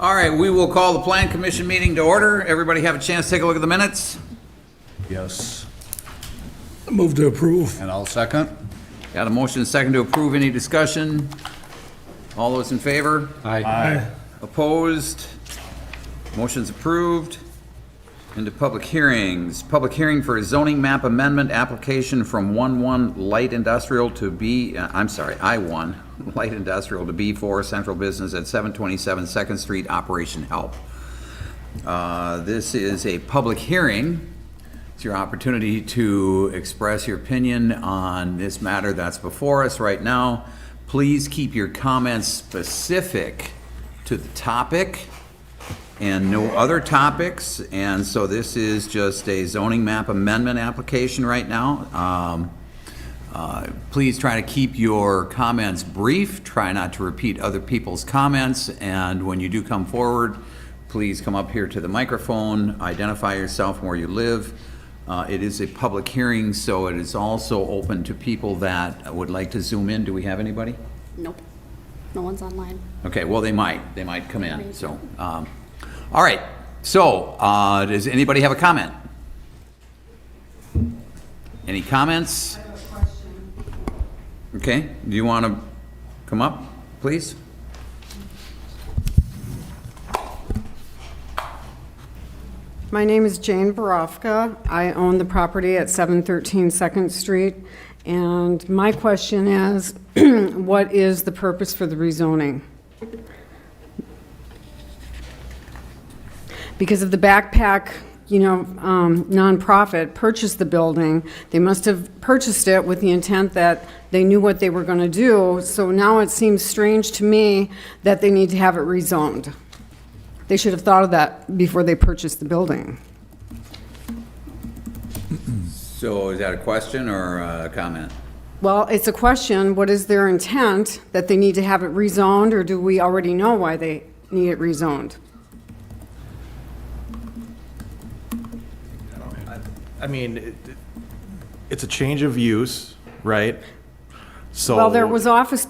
All right, we will call the Plan Commission meeting to order. Everybody have a chance to take a look at the minutes? Yes. Move to approve. And I'll second. Got a motion and a second to approve. Any discussion? All those in favor? Aye. Opposed? Motion's approved. Into public hearings. Public hearing for a zoning map amendment application from 1-1 light industrial to I-1 light industrial to B4 central business at 727 2nd Street, Operation Help. This is a public hearing. It's your opportunity to express your opinion on this matter that's before us right now. Please keep your comments specific to the topic and no other topics. And so this is just a zoning map amendment application right now. Please try to keep your comments brief. Try not to repeat other people's comments. And when you do come forward, please come up here to the microphone, identify yourself and where you live. It is a public hearing, so it is also open to people that would like to Zoom in. Do we have anybody? Nope. No one's online. Okay, well, they might come in, so. All right, so, does anybody have a comment? Any comments? I have a question. Okay, do you want to come up, please? My name is Jane Borofka. I own the property at 713 2nd Street. And my question is, what is the purpose for the rezoning? Because if the backpack, nonprofit purchased the building, they must have purchased it with the intent that they knew what they were going to do. So now it seems strange to me that they need to have it rezoned. They should have thought of that before they purchased the building. So is that a question or a comment? Well, it's a question. What is their intent? That they need to have it rezoned, or do we already know why they need it rezoned? I mean, it's a change of use, right? So Well, there was offices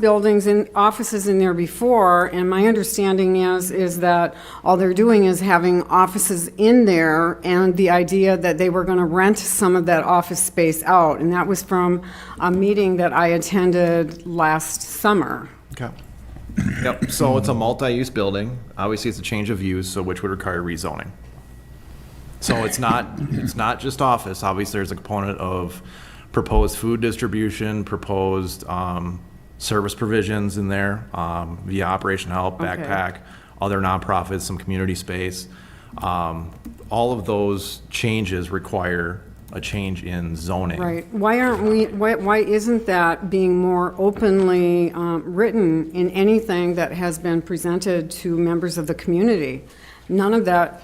in there before, and my understanding is that all they're doing is having offices in there, and the idea that they were going to rent some of that office space out, and that was from a meeting that I attended last summer. Okay. Yep, so it's a multi-use building. Obviously, it's a change of use, so which would require rezoning. So it's not just office. Obviously, there's a component of proposed food distribution, proposed service provisions in there via Operation Help, Okay. Backpack, other nonprofits, some community space. All of those changes require a change in zoning. Right. Why isn't that being more openly written in anything that has been presented to members of the community? None of that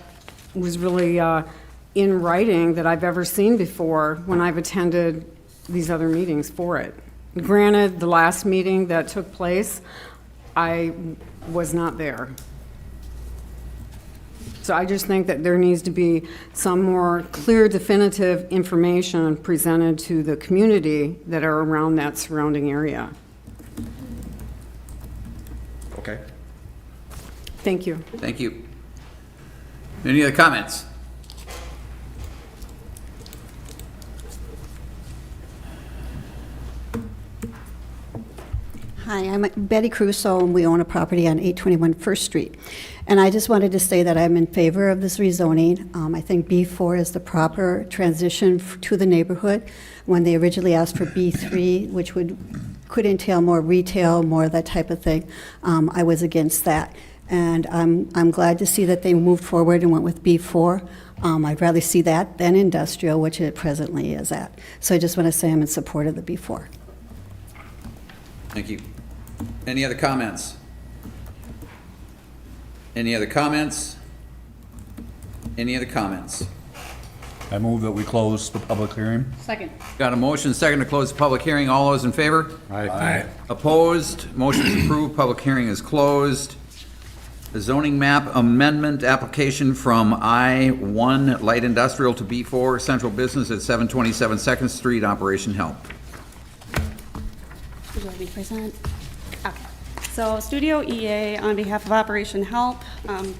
was really in writing that I've ever seen before when I've attended these other meetings for it. Granted, the last meeting that took place, I was not there. So I just think that there needs to be some more clear, definitive information presented to the community that are around that surrounding area. Okay. Thank you. Thank you. Any other comments? Hi, I'm Betty Crusoe, and we own a property on 821 First Street. And I just wanted to say that I'm in favor of this rezoning. I think B4 is the proper transition to the neighborhood. When they originally asked for B3, which could entail more retail, more of that type of thing, I was against that. And I'm glad to see that they moved forward and went with B4. I'd rather see that than industrial, which it presently is at. So I just want to say I'm in support of the B4. Thank you. Any other comments? Any other comments? Any other comments? I move that we close the public hearing. Second. Got a motion, second to close the public hearing. All those in favor? Aye. Opposed? Motion is approved. Public hearing is closed. The zoning map amendment application from I-1 light industrial to B4 central business at 727 2nd Street, Operation Help. Would you like me to present? Okay. So Studio EA, on behalf of Operation Help,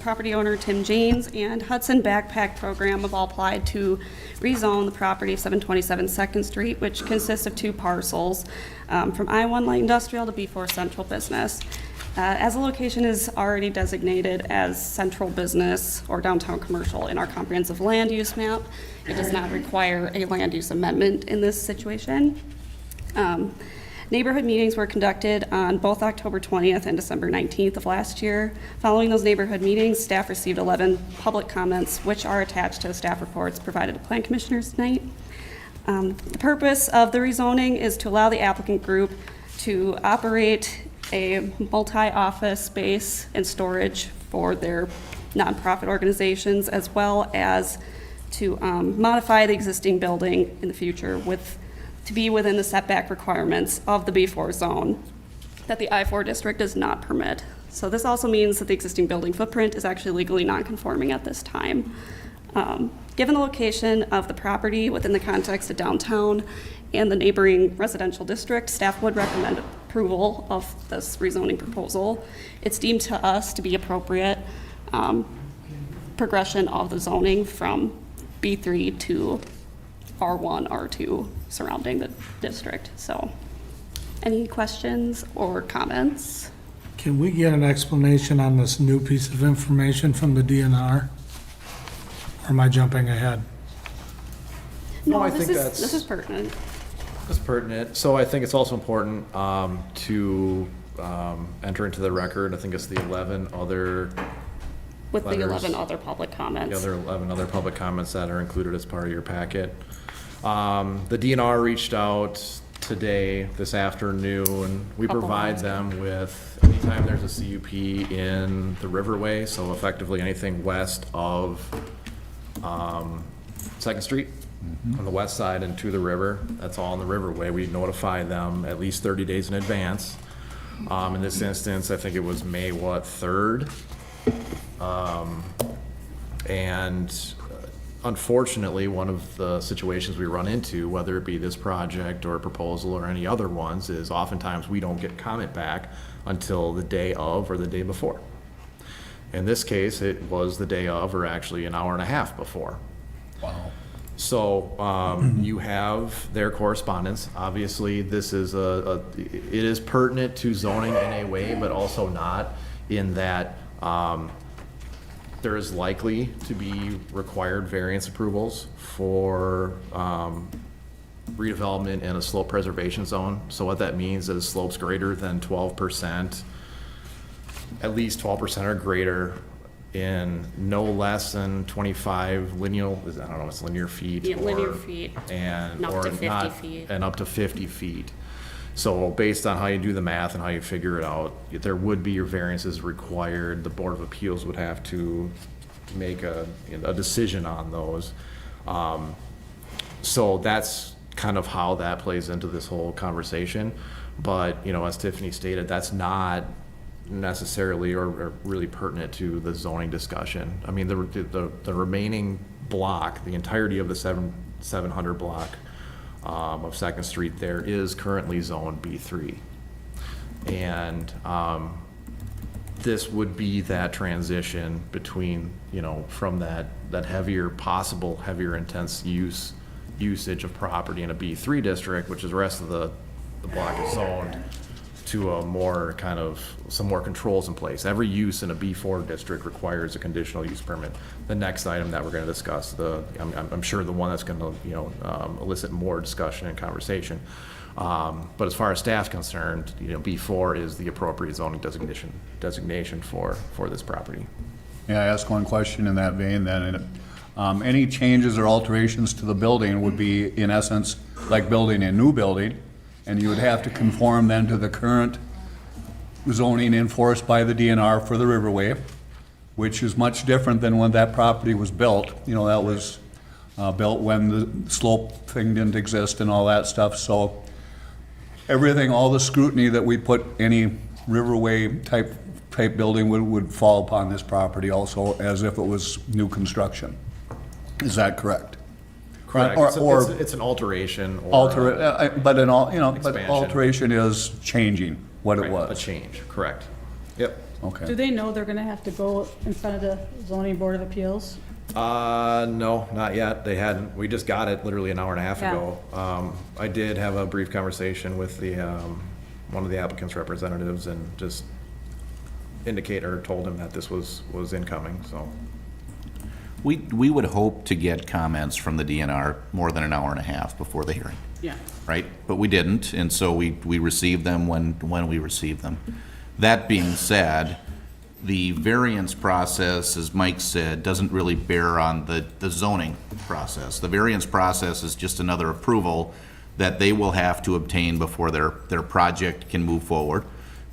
property owner Tim James, and Hudson Backpack Program have all applied to rezone the property of 727 Second Street, which consists of 2 parcels, from I-1 Light Industrial to B4 Central Business. As the location is already designated as central business or downtown commercial in our comprehensive land use map, it does not require a land use amendment in this situation. Neighborhood meetings were conducted on both October 20th and December 19th of last year. Following those neighborhood meetings, staff received 11 public comments, which are attached to the staff reports provided to Plan Commissioners tonight. The purpose of the rezoning is to allow the applicant group to operate a multi-office space and storage for their nonprofit organizations, as well as to modify the existing building in the future to be within the setback requirements of the B4 zone that the I-4 district does not permit. So this also means that the existing building footprint is actually legally non-conforming at this time. Given the location of the property within the context of downtown and the neighboring residential district, staff would recommend approval of this rezoning proposal. It's deemed to us to be appropriate progression of the zoning from B3 to R1, R2 surrounding the district. So, any questions or comments? Can we get an explanation on this new piece of information from the DNR? Or am I jumping ahead? No, I this think this is pertinent. That's pertinent. So I think it's also important to enter into the record, I think it's the 11 other With the letters. 11 other public comments. The other 11 other public comments that are included as part of your packet. The DNR reached out today, this afternoon. We Couple provide hours them with, anytime there's a CUP in the Riverway, so effectively anything west of Second Street, on the west side and to the river, that's all in the Riverway. We notify them at least 30 days in advance. In this instance, I think it was May, 3rd? And unfortunately, one of the situations we run into, whether it be this project or a proposal or any other ones, is oftentimes we don't get comment back until the day of or the day before. In this case, it was the day of, or actually an hour and a half before. Wow. So you have their correspondence. Obviously, this is it is pertinent to zoning in a way, but also not, in that there is likely to be required variance approvals for redevelopment in a slope preservation zone. So what that means is slopes greater than 12%, at least 12% or greater, in no less than 25 linear, I don't know, it's linear feet. Yeah, linear feet. And, Up or to 50 not, feet. and up to 50 feet. So based on how you do the math and how you figure it out, there would be your variances required. The Board of Appeals would have to make a decision on those. So that's kind of how that plays into this whole conversation. But, as Tiffany stated, that's not necessarily or really pertinent to the zoning discussion. I mean, the remaining block, the entirety of the 700 block of Second Street there is currently zoned B3. And this would be that transition between, from that possible heavier intense usage of property in a B3 district, which is the rest of the block is zoned, to a more some more controls in place. Every use in a B4 district requires a conditional use permit. The next item that we're going to discuss, I'm sure the one that's going to elicit more discussion and conversation. But as far as staff's concerned, B4 is the appropriate zoning designation for this property. May I ask one question in that vein then? Any changes or alterations to the building would be, in essence, like building a new building, and you would have to conform then to the current zoning enforced by the DNR for the Riverway, which is much different than when that property was built. That was built when the slope thing didn't exist and all that stuff. So everything, all the scrutiny that we put any Riverway type building would fall upon this property also, as if it was new construction. Is that correct? Correct. It's an alteration. Or But expansion. alteration is changing. what it Right, was. A change, correct. Yep. Do Okay. they know they're gonna have to go in front of the zoning board of appeals? No, not yet. They hadn't. We just got it literally an hour and a half Yeah. ago. I did have a brief conversation with the, one of the applicant's representatives and just told him that this was incoming, so. We would hope to get comments from the DNR more than an hour and a half before the hearing, Yeah. right? But we didn't, and so we received them when we received them. That being said, the variance process, as Mike said, doesn't really bear on the zoning process. The variance process is just another approval that they will have to obtain before their project can move forward,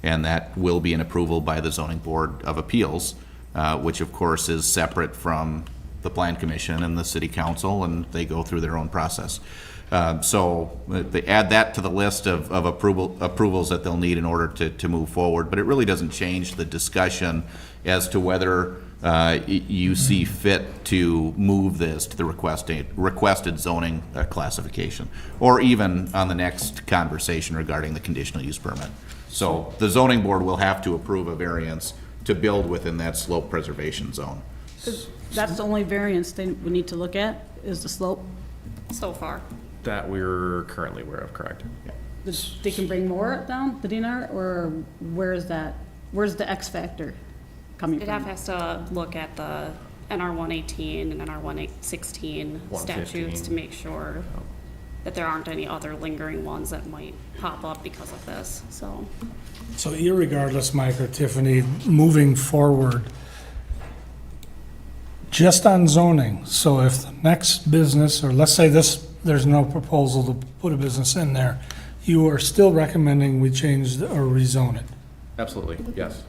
and that will be an approval by the Zoning Board of Appeals, which of course is separate from the Plan Commission and the City Council, and they go through their own process. So they add that to the list of approvals that they'll need in order to move forward, but it really doesn't change the discussion as to whether you see fit to move this to the requested zoning classification, or even on the next conversation regarding the conditional use permit. So the zoning board will have to approve a variance to build within that slope preservation zone. That's the only variance they would need to look at, is the slope. So far. That we're currently aware of, correct? They can bring more down, the DNR, or where's the X factor coming DAF from? has to look at the NR 118 and NR 116 statutes to make sure that there aren't any other lingering ones that might pop up because of this, so. So irregardless, Mike or Tiffany, moving forward, just on zoning, so if the next business, or let's say there's no proposal to put a business in there, you are still recommending we change or rezone it, Absolutely, yes,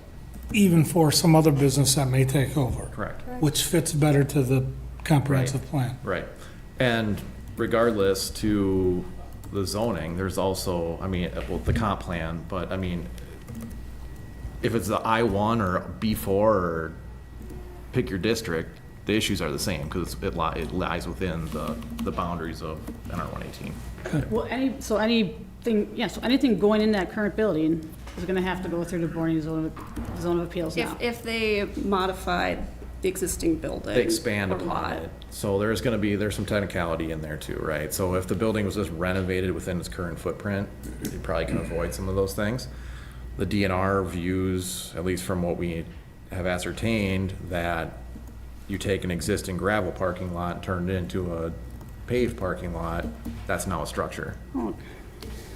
even for some other business that may take over? correct. Which fits better to the comprehensive plan. Right. And regardless to the zoning, there's also, I mean, well, the comp plan, but I mean, if it's the I-1 or B4 or pick your district, the issues are the same because it lies within the boundaries of NR 118. Well, anything going in that current building is gonna have to go through the boarding zone of appeals now. If they modified the existing building. They expand or upon lot. it. So there's some technicality in there too, right? So if the building was just renovated within its current footprint, you probably can avoid some of those things. The DNR views, at least from what we have ascertained, that you take an existing gravel parking lot and turn it into a paved parking lot, that's now a structure. Oh.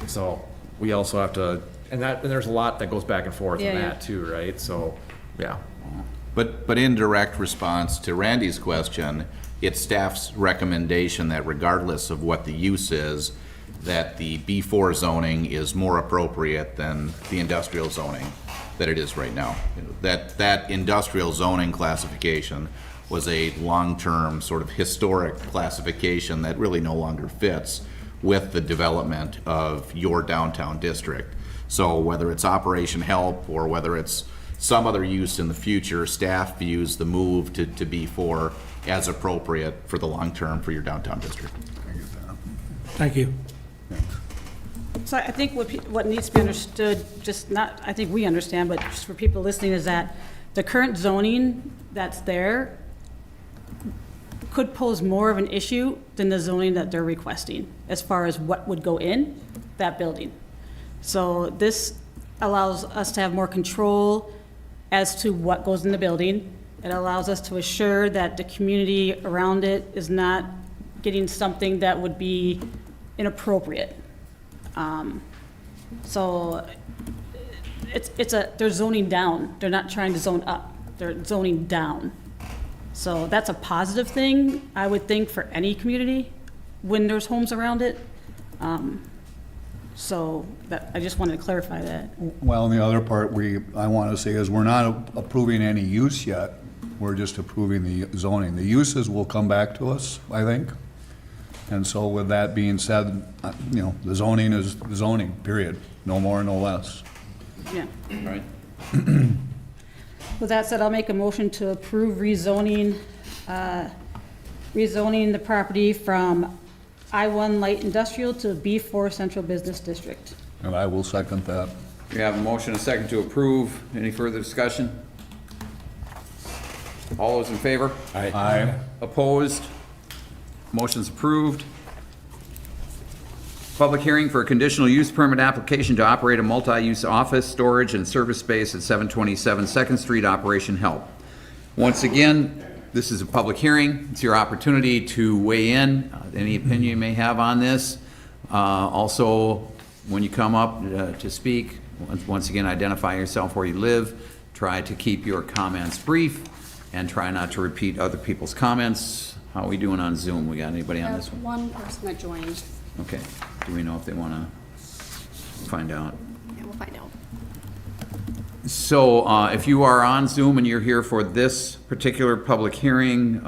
So we also have to, and there's a lot that goes back and forth in Yeah, yeah. that too, right? So, yeah. But in direct response to Randy's question, it's staff's recommendation that regardless of what the use is, that the B4 zoning is more appropriate than the industrial zoning that it is right now. That industrial zoning classification was a long-term, sort of historic classification that really no longer fits with the development of your downtown district. So whether it's Operation Help or whether it's some other use in the future, staff views the move to B4 as appropriate for the long term for your downtown district. Thank you. So I think what needs to be understood, just not, I think we understand, but just for people listening, is that the current zoning that's there could pose more of an issue than the zoning that they're requesting, as far as what would go in that building. So this allows us to have more control as to what goes in the building. It allows us to assure that the community around it is not getting something that would be inappropriate. So they're zoning down. They're not trying to zone up. They're zoning down. So that's a positive thing, I would think, for any community when there's homes around it. So I just wanted to clarify that. Well, and the other part I want to say is we're not approving any use yet. We're just approving the zoning. The uses will come back to us, I think. And so with that being said, the zoning is the zoning, period. No more, no less. Yeah. Right. With that said, I'll make a motion to approve rezoning the property from I-1 Light Industrial to B4 Central Business District. And I will second that. We have a motion and a second to approve. Any further discussion? All those in favor? Aye. Opposed? Motion's approved. Public hearing for a conditional use permit application to operate a multi-use office, storage, and service space at 727 Second Street, Operation Help. Once again, this is a public hearing. It's your opportunity to weigh in, any opinion you may have on this. Also, when you come up to speak, once again, identify yourself where you live. Try to keep your comments brief and try not to repeat other people's comments. How are we doing on Zoom? We got anybody on this one? One person that joined. Okay. Do we know if they want to find out? Yeah, we'll find out. So if you are on Zoom and you're here for this particular public hearing,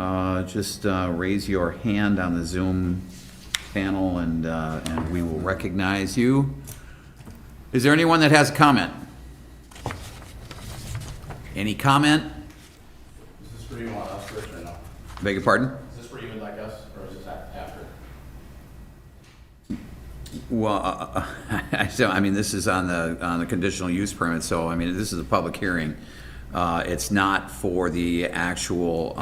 just raise your hand on the Zoom panel and we will recognize you. Is there anyone that has a comment? Any comment? Is this for you on us first or no? Beg your pardon? Is this for you like us, or is this after? Well, so, I mean, this is on the conditional use permit, so, I mean, this is a public hearing. It's not for the actual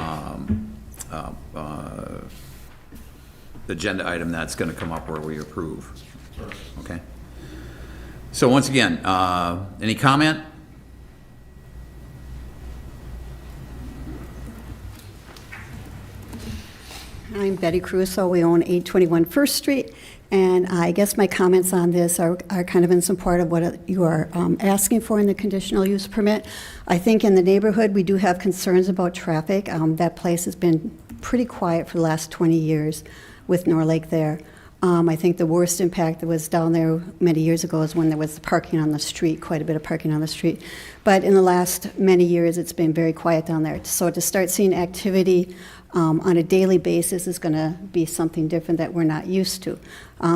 agenda item that's gonna come up where we approve. Okay? So once again, any comment? I'm Betty Crusoe. We own 821 First Street, and I guess my comments on this are kind of in support of what you are asking for in the conditional use permit. I think in the neighborhood, we do have concerns about traffic. That place has been pretty quiet for the last 20 years with Norlake there. I think the worst impact that was down there many years ago is when there was parking on the street, quite a bit of parking on the street. But in the last many years, it's been very quiet down there. So to start seeing activity on a daily basis is going to be something different that we're not used to.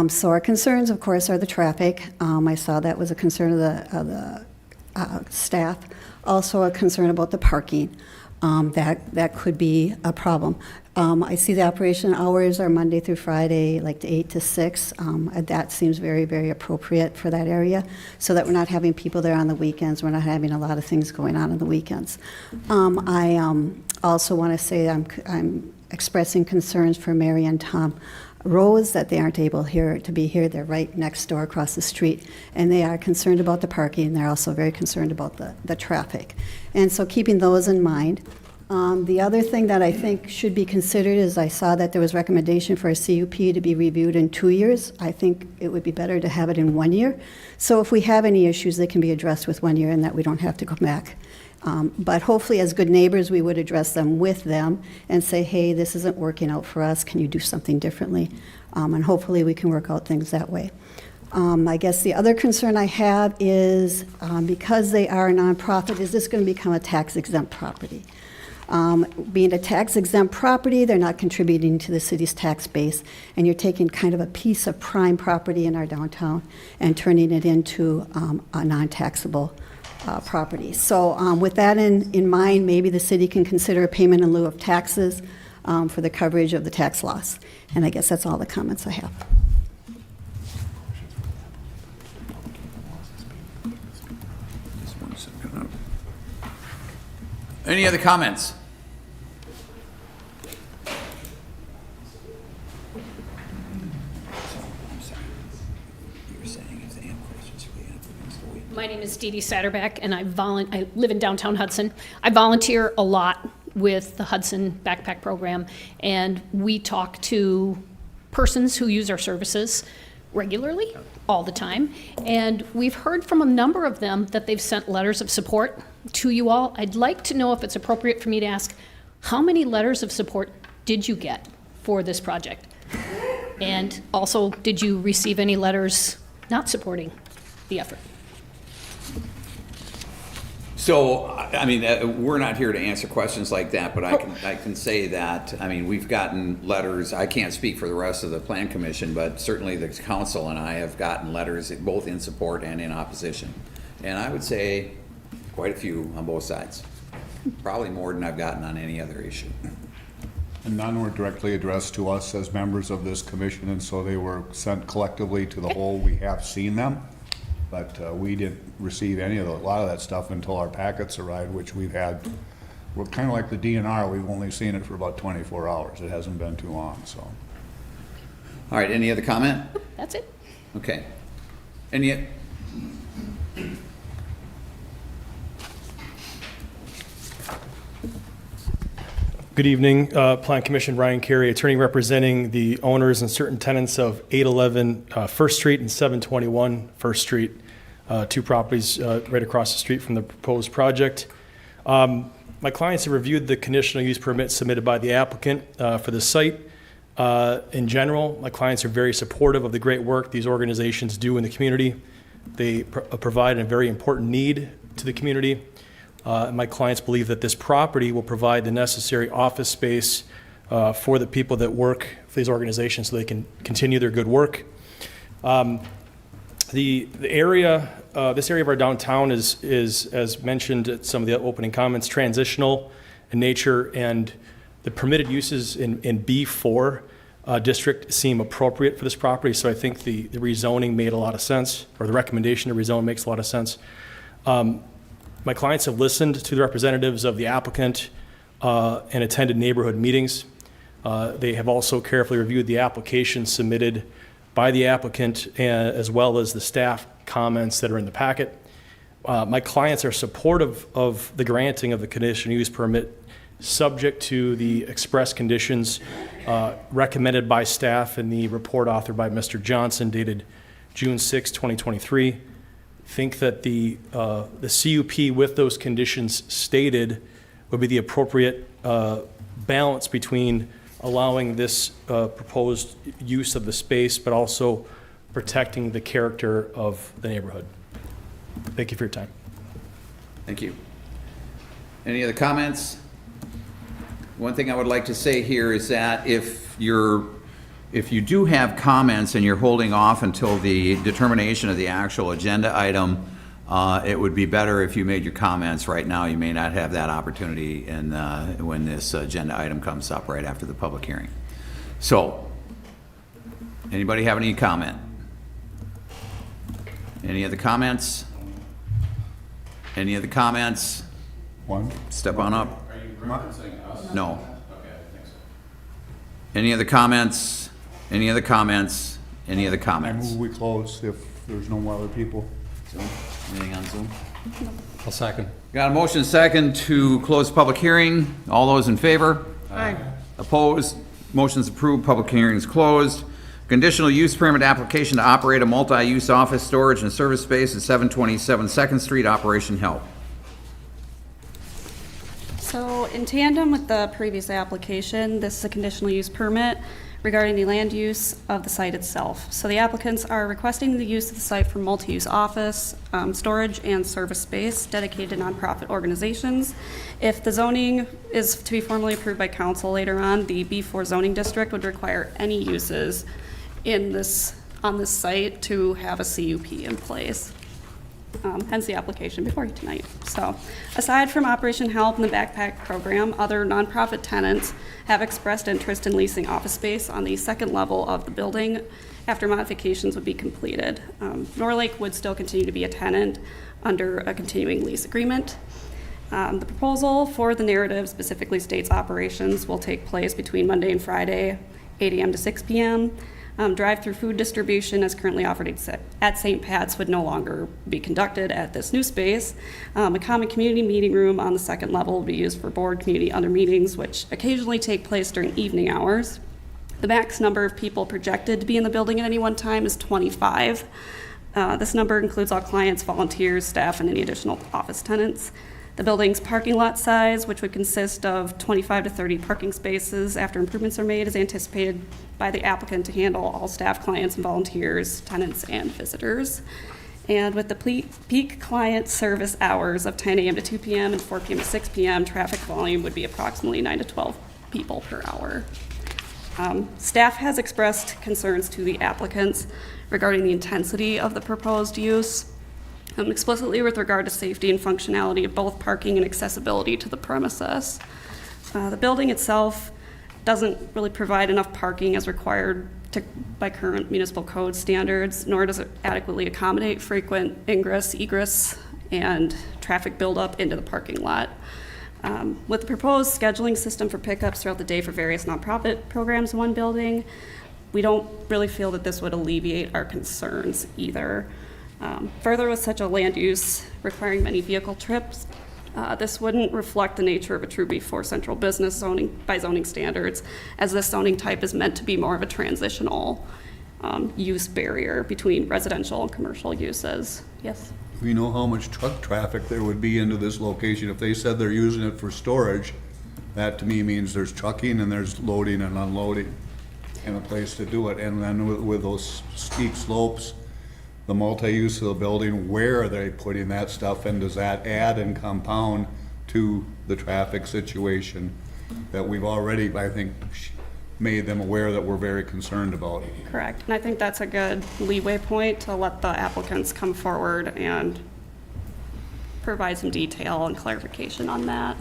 So our concerns, of course, are the traffic. I saw that was a concern of the staff. Also a concern about the parking. That could be a problem. I see the operation hours are Monday through Friday, like 8 to 6. That seems very, very appropriate for that area, so that we're not having people there on the weekends. We're not having a lot of things going on the weekends. I also want to say I'm expressing concerns for Mary and Tom Rose that they aren't able to be here. They're right next door across the street, and they are concerned about the parking. They're also very concerned about the traffic. And so keeping those in mind. The other thing that I think should be considered is I saw that there was recommendation for a CUP to be reviewed in 2 years. I think it would be better to have it in 1 year. So if we have any issues, they can be addressed with 1 year and that we don't have to come back. But hopefully as good neighbors, we would address them with them and say, hey, this isn't working out for us. Can you do something differently? And hopefully we can work out things that way. I guess the other concern I have is because they are a nonprofit, is this going to become a tax-exempt property? Being a tax-exempt property, they're not contributing to the city's tax base, and you're taking kind of a piece of prime property in our downtown and turning it into a non-taxable property. So with that in mind, maybe the city can consider a payment in lieu of taxes for the coverage of the tax loss. And I guess that's all the comments I have. Any other comments? My name is Dee Dee Satterbeck, and I live in downtown Hudson. I volunteer a lot with the Hudson Backpack Program, and we talk to persons who use our services regularly, all the time. And we've heard from a number of them that they've sent letters of support to you all. I'd like to know if it's appropriate for me to ask, how many letters of support did you get for this project? And also, did you receive any letters not supporting the effort? So, I mean, we're not here to answer questions like that, but I can say that, I mean, we've gotten letters, I can't speak for the rest of the Plan Commission, but certainly the council and I have gotten letters both in support and in opposition. And I would say quite a few on both sides. Probably more than I've gotten on any other issue. And none were directly addressed to us as members of this commission, and so they were sent collectively to the whole. We have seen them. But we didn't receive any of a lot of that stuff until our packets arrived, which we're kind of like the DNR, we've only seen it for about 24 hours. It hasn't been too long, so. All right, any other comment? That's it. Okay. Any, Good evening, Plan Commission, Ryan Carey, attorney representing the owners and certain tenants of 811 First Street and 721 First Street, two properties right across the street from the proposed project. My clients have reviewed the conditional use permit submitted by the applicant for the site. In general, my clients are very supportive of the great work these organizations do in the community. They provide a very important need to the community. My clients believe that this property will provide the necessary office space for the people that work for these organizations so they can continue their good work. The area, this area of our downtown is, as mentioned at some of the opening comments, transitional in nature, and the permitted uses in B4 district seem appropriate for this property, so I think the rezoning made a lot of sense, or the recommendation to rezone makes a lot of sense. My clients have listened to the representatives of the applicant and attended neighborhood meetings. They have also carefully reviewed the application submitted by the applicant as well as the staff comments that are in the packet. My clients are supportive of the granting of the conditional use permit subject to the express conditions recommended by staff in the report authored by Mr. Johnson dated June 6, 2023. Think that the CUP with those conditions stated would be the appropriate balance between allowing this proposed use of the space, but also protecting the character of the neighborhood. Thank you for your time. thank you. Any other comments? One thing I would like to say here is that if you do have comments and you're holding off until the determination of the actual agenda item, it would be better if you made your comments right now. You may not have that opportunity when this agenda item comes up right after the public hearing. So, anybody have any comment? Any other comments? Any other comments? One? Step on up. Are you referencing us? No. Okay, I think so. Any other comments? Any other comments? Any other I comments? move we close if there's no other people. Zoom? Anything on Zoom? I'll second. Got a motion second to close public hearing. All those in favor? Aye. Opposed? Motion's approved. Public hearing is closed. Conditional use permit application to operate a multi-use office storage and service space at 727 Second Street. Operation Help. So in tandem with the previous application, this is a conditional use permit regarding the land use of the site itself. So the applicants are requesting the use of the site for multi-use office, storage, and service space dedicated to nonprofit organizations. If the zoning is to be formally approved by council later on, the B4 zoning district would require any uses on this site to have a CUP in place. Hence the application before you tonight. So, aside from Operation Help and the Backpack Program, other nonprofit tenants have expressed interest in leasing office space on the second level of the building after modifications would be completed. Norlake would still continue to be a tenant under a continuing lease agreement. The proposal for the narrative specifically states operations will take place between Monday and Friday, 8 a.m. to 6 p.m. Drive-through food distribution as currently offered at St. Pat's would no longer be conducted at this new space. A common community meeting room on the second level will be used for board community other meetings, which occasionally take place during evening hours. The max number of people projected to be in the building at any one time is 25. This number includes all clients, volunteers, staff, and any additional office tenants. The building's parking lot size, which would consist of 25 to 30 parking spaces after improvements are made, is anticipated by the applicant to handle all staff, clients, and volunteers, tenants, and visitors. And with the peak client service hours of 10 a.m. to 2 p.m. and 4 p.m. to 6 p.m., traffic volume would be approximately 9 to 12 people per hour. Staff has expressed concerns to the applicants regarding the intensity of the proposed use. Explicitly with regard to safety and functionality of both parking and accessibility to the premises. The building itself doesn't really provide enough parking as required by current municipal code standards, nor does it adequately accommodate frequent ingress, egress, and traffic buildup into the parking lot. With the proposed scheduling system for pickups throughout the day for various nonprofit programs in one building, we don't really feel that this would alleviate our concerns either. Further, with such a land use requiring many vehicle trips, this wouldn't reflect the nature of a true B4 central business zoning by zoning standards, as this zoning type is meant to be more of a transitional use barrier between residential and commercial uses. Yes? We know how much truck traffic there would be into this location. If they said they're using it for storage, that to me means there's trucking and there's loading and unloading and a place to do it. And then with those steep slopes, the multi-use of the building, where are they putting that stuff, and does that add and compound to the traffic situation that we've already, I think, made them aware that we're very concerned about? Correct. And I think that's a good leeway point to let the applicants come forward and provide some detail and clarification on that.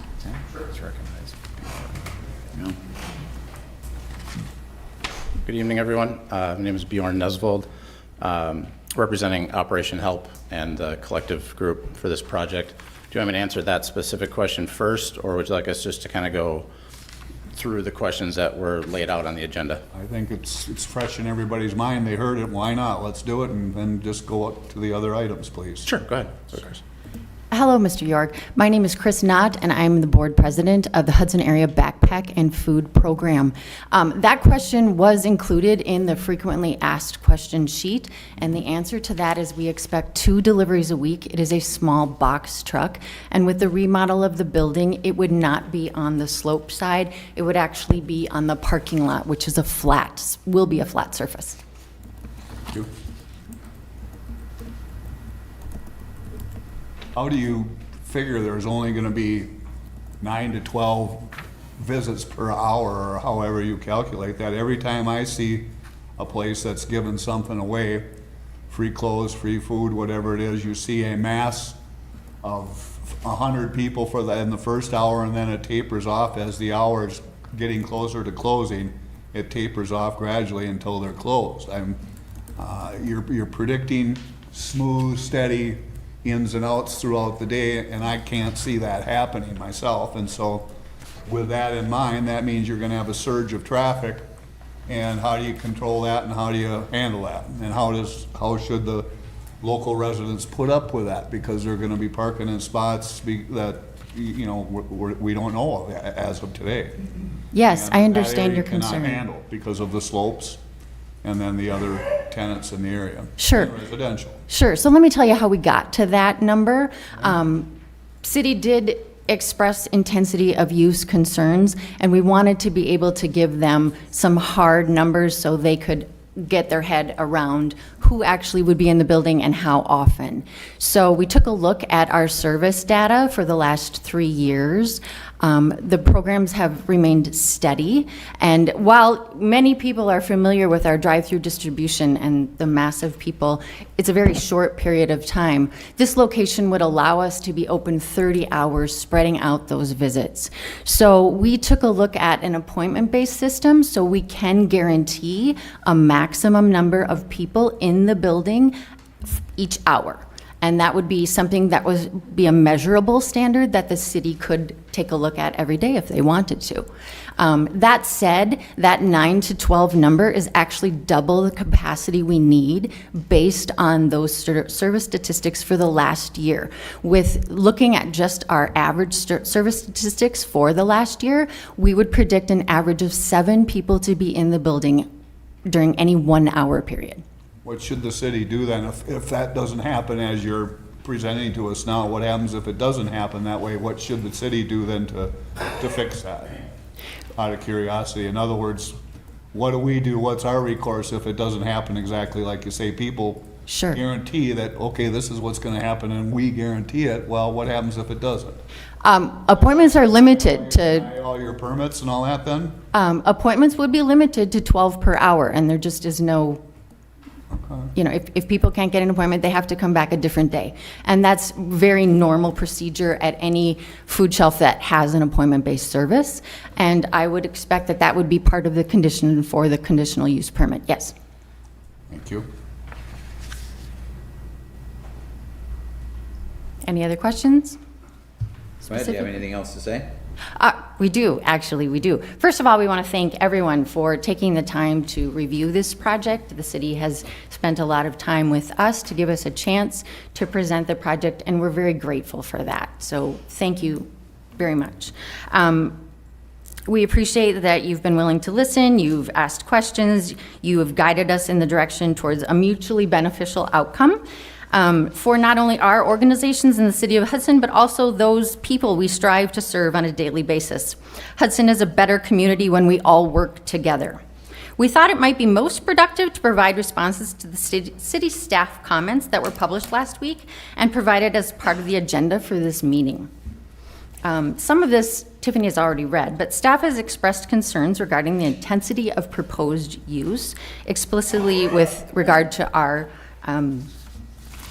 Good evening, everyone. My name is Bjorn Nesvold, representing Operation Help and the collective group for this project. Do you want me to answer that specific question first, or would you like us just to kind of go through the questions that were laid out on the agenda? I think it's fresh in everybody's mind. They heard it, why not? Let's do it, and then just go up to the other items, please. Sure, go ahead. Hello, Mr. York. My name is Chris Knott, and I'm the board president of the Hudson Area Backpack and Food Program. That question was included in the frequently asked question sheet, and the answer to that is we expect 2 deliveries a week. It is a small box truck, and with the remodel of the building, it would not be on the slope side. It would actually be on the parking lot, which is will be a flat surface. Thank you. How do you figure there's only gonna be 9 to 12 visits per hour, or however you calculate that? Every time I see a place that's giving something away, free clothes, free food, whatever it is, you see a mass of 100 people in the first hour, and then it tapers off as the hour's getting closer to closing. It tapers off gradually until they're closed. You're predicting smooth, steady ins and outs throughout the day, and I can't see that happening myself. And so with that in mind, that means you're gonna have a surge of traffic, and how do you control that, and how do you handle that? And how should the local residents put up with that? Because they're gonna be parking in spots that, we don't know of as of today. Yes, And I that understand area your cannot concern. handle because of the slopes and then the other tenants in the area. Sure. And residential. Sure. So let me tell you how we got to that number. City did express intensity of use concerns, and we wanted to be able to give them some hard numbers so they could get their head around who actually would be in the building and how often. So we took a look at our service data for the last 3 years. The programs have remained steady, and while many people are familiar with our drive-through distribution and the massive people, it's a very short period of time. This location would allow us to be open 30 hours, spreading out those visits. So we took a look at an appointment-based system so we can guarantee a maximum number of people in the building each hour. And that would be something that would be a measurable standard that the city could take a look at every day if they wanted to. That said, that 9 to 12 number is actually double the capacity we need based on those service statistics for the last year. With looking at just our average service statistics for the last year, we would predict an average of 7 people to be in the building during any 1 hour period. What should the city do then if that doesn't happen as you're presenting to us now? What happens if it doesn't happen that way? What should the city do then to fix that? Out of curiosity. In other words, what do we do? What's our recourse if it doesn't happen exactly like you say? People Sure. guarantee that, okay, this is what's gonna happen, and we guarantee it. Well, what happens if it doesn't? Appointments are limited to, Buy all your permits and all that then? appointments would be limited to 12 per hour, and there just is no You know, if people can't get an appointment, they have to come back a different day. And that's very normal procedure at any food shelf that has an appointment-based service. And I would expect that that would be part of the condition for the conditional use permit, yes. Thank you. Any other questions? Brad, do you have anything else to say? We do, actually, we do. First of all, we want to thank everyone for taking the time to review this project. The city has spent a lot of time with us to give us a chance to present the project, and we're very grateful for that. So thank you very much. We appreciate that you've been willing to listen, you've asked questions, you have guided us in the direction towards a mutually beneficial outcome. For not only our organizations in the city of Hudson, but also those people we strive to serve on a daily basis. Hudson is a better community when we all work together. We thought it might be most productive to provide responses to the city staff comments that were published last week and provided as part of the agenda for this meeting. Some of this Tiffany has already read, but staff has expressed concerns regarding the intensity of proposed use, explicitly with regard to our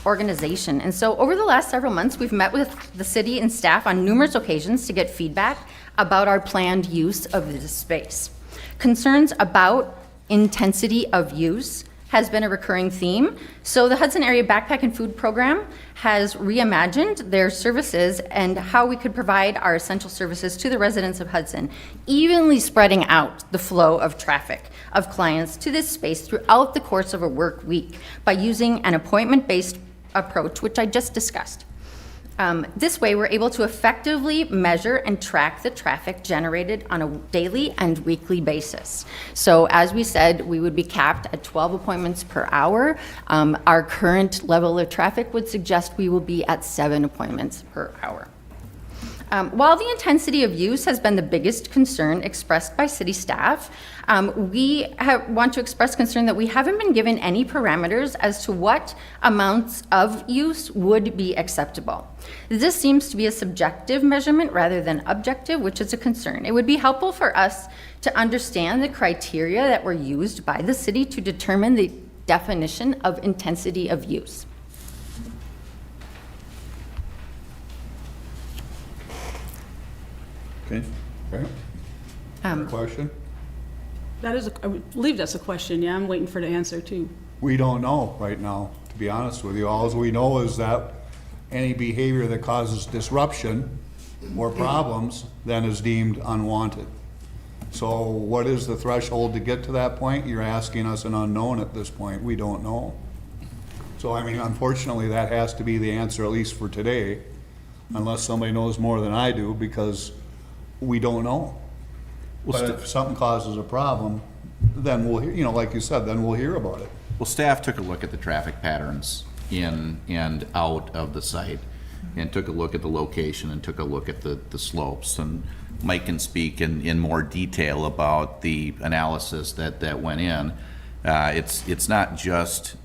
organization. And so over the last several months, we've met with the city and staff on numerous occasions to get feedback about our planned use of this space. Concerns about intensity of use has been a recurring theme. So the Hudson Area Backpack and Food Program has reimagined their services and how we could provide our essential services to the residents of Hudson, evenly spreading out the flow of traffic of clients to this space throughout the course of a work week by using an appointment-based approach, which I just discussed. This way, we're able to effectively measure and track the traffic generated on a daily and weekly basis. So as we said, we would be capped at 12 appointments per hour. Our current level of traffic would suggest we will be at 7 appointments per hour. While the intensity of use has been the biggest concern expressed by city staff, we want to express concern that we haven't been given any parameters as to what amounts of use would be acceptable. This seems to be a subjective measurement rather than objective, which is a concern. It would be helpful for us to understand the criteria that were used by the city to determine the definition of intensity of use. Okay. Okay. Question? That is, I believe that's a question, yeah, I'm waiting for the answer too. We don't know right now, to be honest with you. All we know is that any behavior that causes disruption or problems then is deemed unwanted. So what is the threshold to get to that point? You're asking us an unknown at this point. We don't know. So, I mean, unfortunately, that has to be the answer, at least for today, unless somebody knows more than I do, because we don't know. But if something causes a problem, then we'll, you know, like you said, then we'll hear about it. Well, staff took a look at the traffic patterns in and out of the site, and took a look at the location, and took a look at the slopes. And Mike can speak in more detail about the analysis that went in. It's not just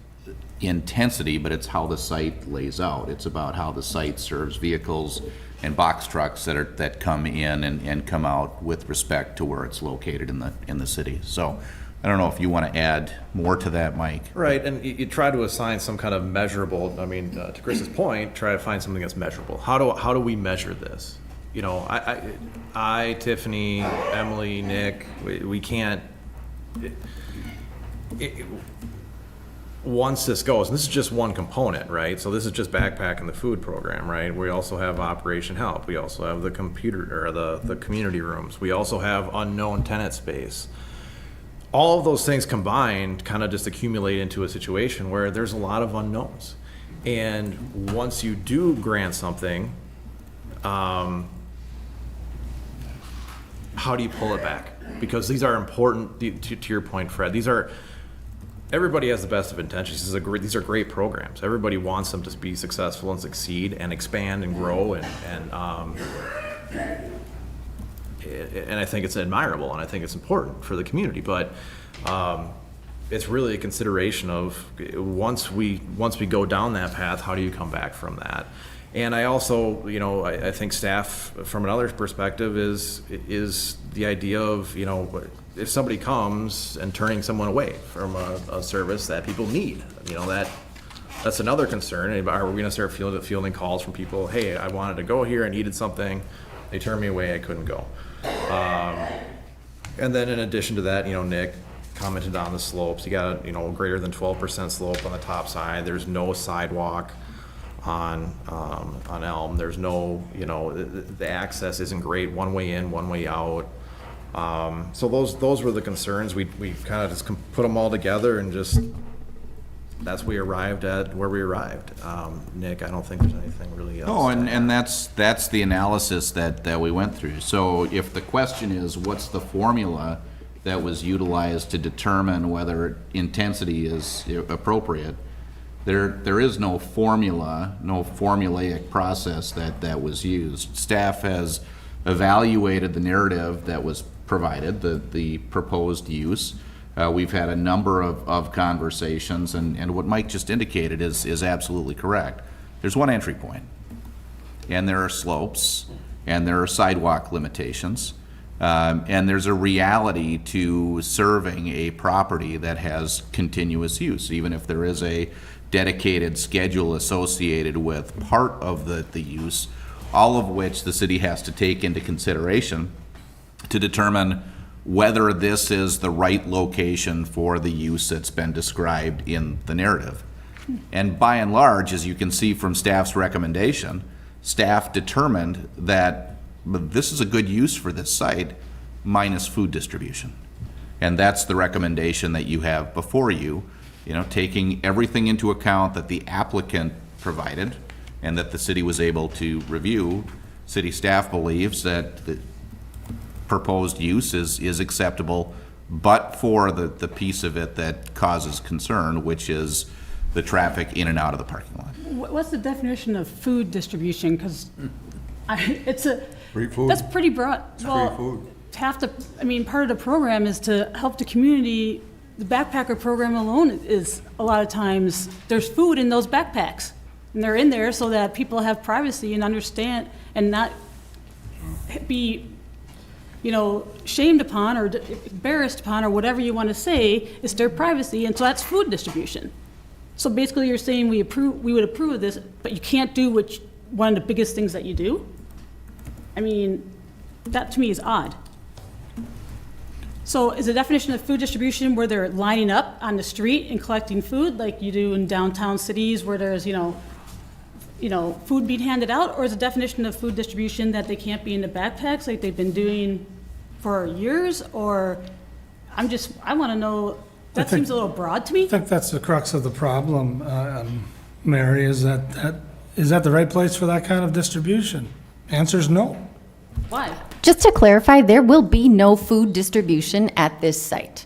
intensity, but it's how the site lays out. It's about how the site serves vehicles and box trucks that come in and come out with respect to where it's located in the city. So I don't know if you want to add more to that, Mike. Right, and you try to assign some kind of measurable, I mean, to Chris's point, try to find something that's measurable. How do we measure this? You know, I Tiffany, Emily, Nick, we can't, once this goes, and this is just one component, right? So this is just backpack and the food program, right? We also have Operation Help. We also have the computer, or the community rooms. We also have unknown tenant space. All of those things combined kind of just accumulate into a situation where there's a lot of unknowns. And once you do grant something, how do you pull it back? Because these are important, to your point, Fred, these are, everybody has the best of intentions. These are great programs. Everybody wants them to be successful and succeed and expand and grow, and I think it's admirable, and I think it's important for the community. But it's really a consideration of once we go down that path, how do you come back from that? And I also, I think staff, from another perspective, is the idea of, if somebody comes and turning someone away from a service that people need, that's another concern. Are we gonna start fielding calls from people, hey, I wanted to go here, I needed something, they turned me away, I couldn't go. And then in addition to that, Nick commented on the slopes. You got a, greater than 12% slope on the top side. There's no sidewalk on Elm. There's no, the access isn't great, one way in, one way out. So those were the concerns. We kind of just put them all together and just, that's where we arrived. Nick, I don't think there's anything really else. No, and that's the analysis that we went through. So if the question is, what's the formula that was utilized to determine whether intensity is appropriate, there is no formula, no formulaic process that was used. Staff has evaluated the narrative that was provided, the proposed use. We've had a number of conversations, and what Mike just indicated is absolutely correct. There's one entry point, and there are slopes, and there are sidewalk limitations, and there's a reality to serving a property that has continuous use, even if there is a dedicated schedule associated with part of the use, all of which the city has to take into consideration to determine whether this is the right location for the use that's been described in the narrative. And by and large, as you can see from staff's recommendation, staff determined that this is a good use for this site minus food distribution. And that's the recommendation that you have before you, taking everything into account that the applicant provided and that the city was able to review. City staff believes that the proposed use is acceptable, but for the piece of it that causes concern, which is the traffic in and out of the parking lot. What's the definition of food distribution? Because Free food. that's pretty broad. It's Well, free food. part of the program is to help the community. The backpacker program alone is, a lot of times, there's food in those backpacks. And they're in there so that people have privacy and understand and not be, shamed upon or embarrassed upon or whatever you want to say. It's their privacy, and so that's food distribution. So basically you're saying we would approve of this, but you can't do one of the biggest things that you do? That to me is odd. So is the definition of food distribution where they're lining up on the street and collecting food like you do in downtown cities where there's, food being handed out? Or is the definition of food distribution that they can't be in the backpacks like they've been doing for years? Or I want to know, that seems a little broad to me. I think that's the crux of the problem, Mary, is that the right place for that kind of distribution? Answer is no. Why? Just to clarify, there will be no food distribution at this site.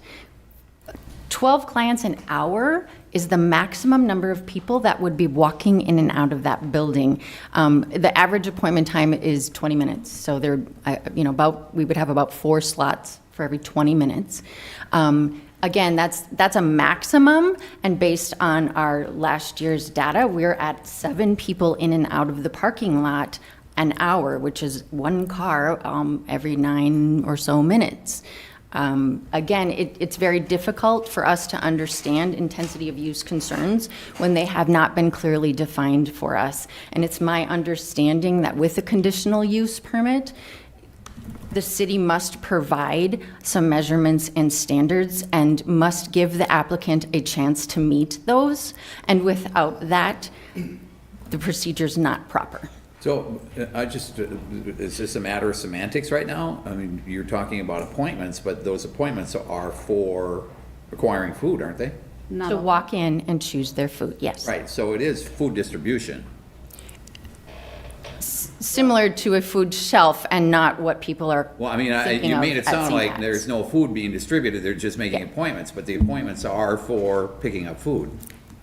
12 clients an hour is the maximum number of people that would be walking in and out of that building. The average appointment time is 20 minutes, so we would have about 4 slots for every 20 minutes. Again, that's a maximum, and based on our last year's data, we're at 7 people in and out of the parking lot an hour, which is 1 car every 9 or so minutes. Again, it's very difficult for us to understand intensity of use concerns when they have not been clearly defined for us. And it's my understanding that with a conditional use permit, the city must provide some measurements and standards and must give the applicant a chance to meet those. And without that, the procedure's not proper. So is this a matter of semantics right now? You're talking about appointments, but those appointments are for acquiring food, aren't they? To walk in and choose their food, yes. Right, so it is food distribution. Similar to a food shelf and not what people are Well, thinking you of made it at sound St. like Pat's. there's no food being distributed, they're just making appointments, but the appointments are for picking up food.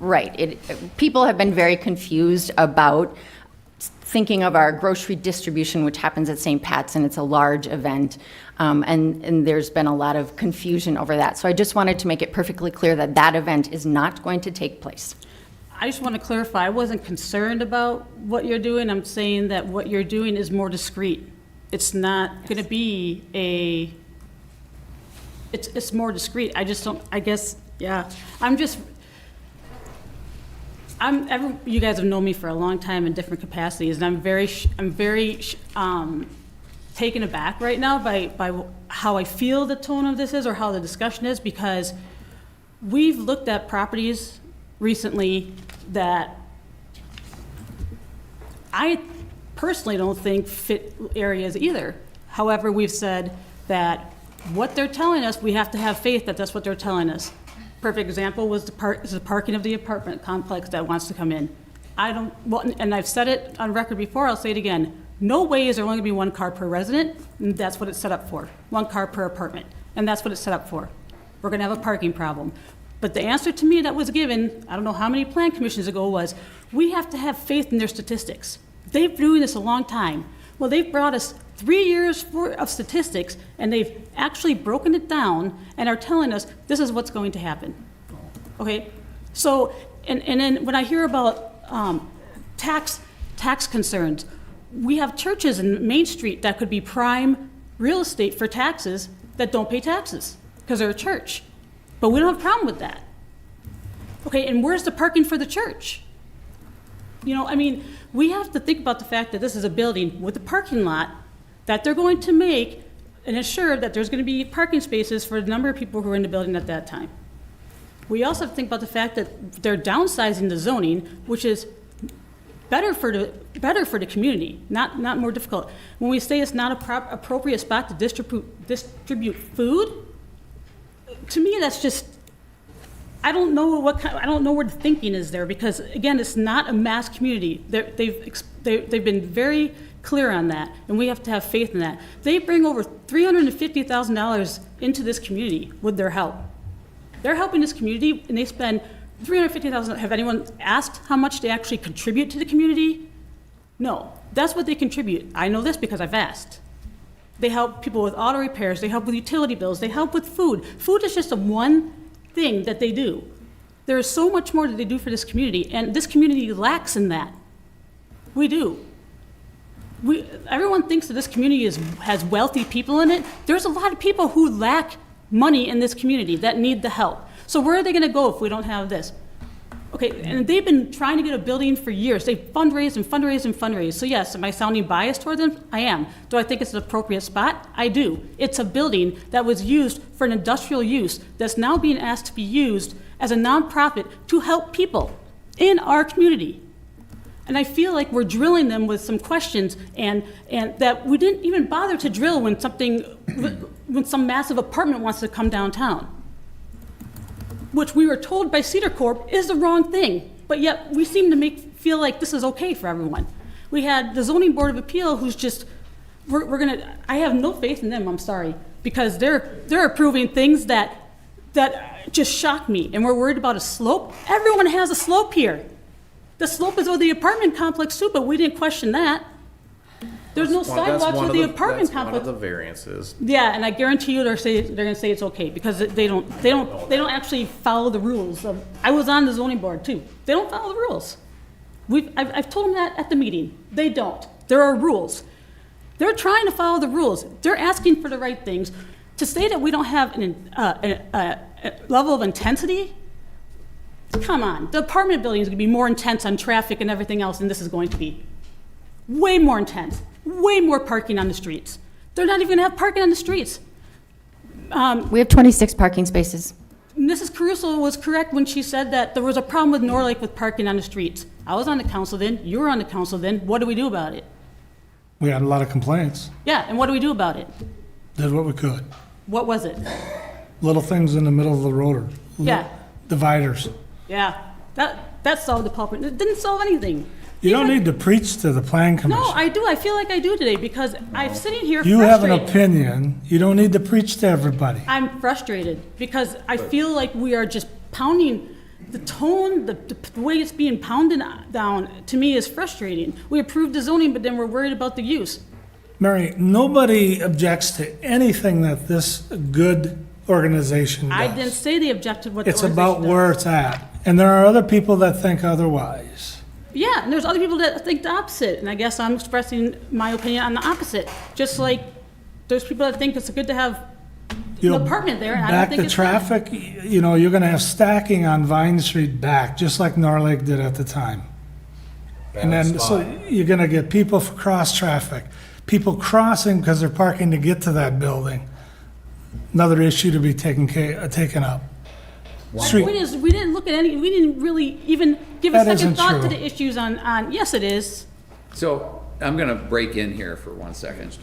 Right. People have been very confused about thinking of our grocery distribution, which happens at St. Pat's, and it's a large event, and there's been a lot of confusion over that. So I just wanted to make it perfectly clear that that event is not going to take place. I just want to clarify, I wasn't concerned about what you're doing. I'm saying that what you're doing is more discreet. It's not going to be it's more discreet. I just don't, I guess, yeah. You guys have known me for a long time in different capacities, and I'm very taken aback right now by how I feel the tone of this is, or how the discussion is, because we've looked at properties recently that I personally don't think fit areas either. However, we've said that what they're telling us, we have to have faith that that's what they're telling us. Perfect example was the parking of the apartment complex that wants to come in. And I've said it on record before, I'll say it again. No way is there only gonna be one car per resident, and that's what it's set up for. One car per apartment, and that's what it's set up for. We're gonna have a parking problem. But the answer to me that was given, I don't know how many plan commissions ago, was we have to have faith in their statistics. They've been doing this a long time. Well, they've brought us 3 years of statistics, and they've actually broken it down and are telling us this is what's going to happen. Okay? So, and then when I hear about tax concerns, we have churches in Main Street that could be prime real estate for taxes that don't pay taxes because they're a church. But we don't have a problem with that. Okay, and where's the parking for the church? You know, I mean, we have to think about the fact that this is a building with a parking lot that they're going to make and ensure that there's going to be parking spaces for the number of people who are in the building at that time. We also have to think about the fact that they're downsizing the zoning, which is better for the community, not more difficult. When we say it's not a appropriate spot to distribute food, to me that's just, I don't know where the thinking is there, because again, it's not a mass community. They've been very clear on that, and we have to have faith in that. They bring over $350,000 into this community with their help. They're helping this community, and they spend $350,000. Have anyone asked how much they actually contribute to the community? No, that's what they contribute. I know this because I've asked. They help people with auto repairs. They help with utility bills. They help with food. Food is just one thing that they do. There is so much more that they do for this community, and this community lacks in that. We do. Everyone thinks that this community has wealthy people in it. There's a lot of people who lack money in this community that need the help. So where are they going to go if we don't have this? Okay, and they've been trying to get a building for years. They've fundraised and fundraised and fundraised. So yes, am I sounding biased toward them? I am. Do I think it's an appropriate spot? I do. It's a building that was used for an industrial use that's now being asked to be used as a nonprofit to help people in our community. And I feel like we're drilling them with some questions, and that we didn't even bother to drill when some massive apartment wants to come downtown, which we were told by Cedar Corp is the wrong thing, but yet we seem to feel like this is okay for everyone. We had the Zoning Board of Appeal, who's just, I have no faith in them, I'm sorry, because they're approving things that just shock me, and we're worried about a slope. Everyone has a slope here. The slope is over the apartment complex too, but we didn't question that. There's no sidewalks with the apartment complex. That's one of the variances. Yeah, and I guarantee you they're going to say it's okay, because they don't actually follow the rules. I was on the zoning board too. They don't follow the rules. I've told them that at the meeting. They don't. There are rules. They're trying to follow the rules. They're asking for the right things. To say that we don't have a level of intensity, come on. The apartment building is going to be more intense on traffic and everything else than this is going to be. Way more intense. Way more parking on the streets. They're not even going to have parking on the streets. We have 26 parking spaces. Mrs. Caruso was correct when she said that there was a problem with Norlake with parking on the streets. I was on the council then. You were on the council then. What do we do about it? We had a lot of complaints. Yeah, and what do we do about it? Did what we could. What was it? Little things in the middle of the road, or Yeah. dividers. Yeah, that solved the problem. It didn't solve anything. You don't need to preach to the plan commission. No, I do. I feel like I do today, because I'm sitting here You frustrated. have an opinion. You don't need to preach to everybody. I'm frustrated because I feel like we are just pounding the tone, the way it's being pounded down, to me, is frustrating. We approved the zoning, but then we're worried about the use. Mary, nobody objects to anything that this good organization does. I didn't say they objected what the It's about organization where it's at. And there are other people that think otherwise. Yeah, and there's other people that think the opposite, and I guess I'm expressing my opinion on the opposite. Just like there's people that think it's good to have an apartment there, and I don't Back think the it's good. traffic, you know, you're gonna have stacking on Vine Street back, just like Norlake did at the time. And then, so you're gonna get people for cross-traffic, people crossing because they're parking to get to that building. Another issue to be taken up. My Street- point is, we didn't look at any, we didn't really even give a That second isn't thought to true. the issues on, yes, it is. So I'm going to break in here for 1 second.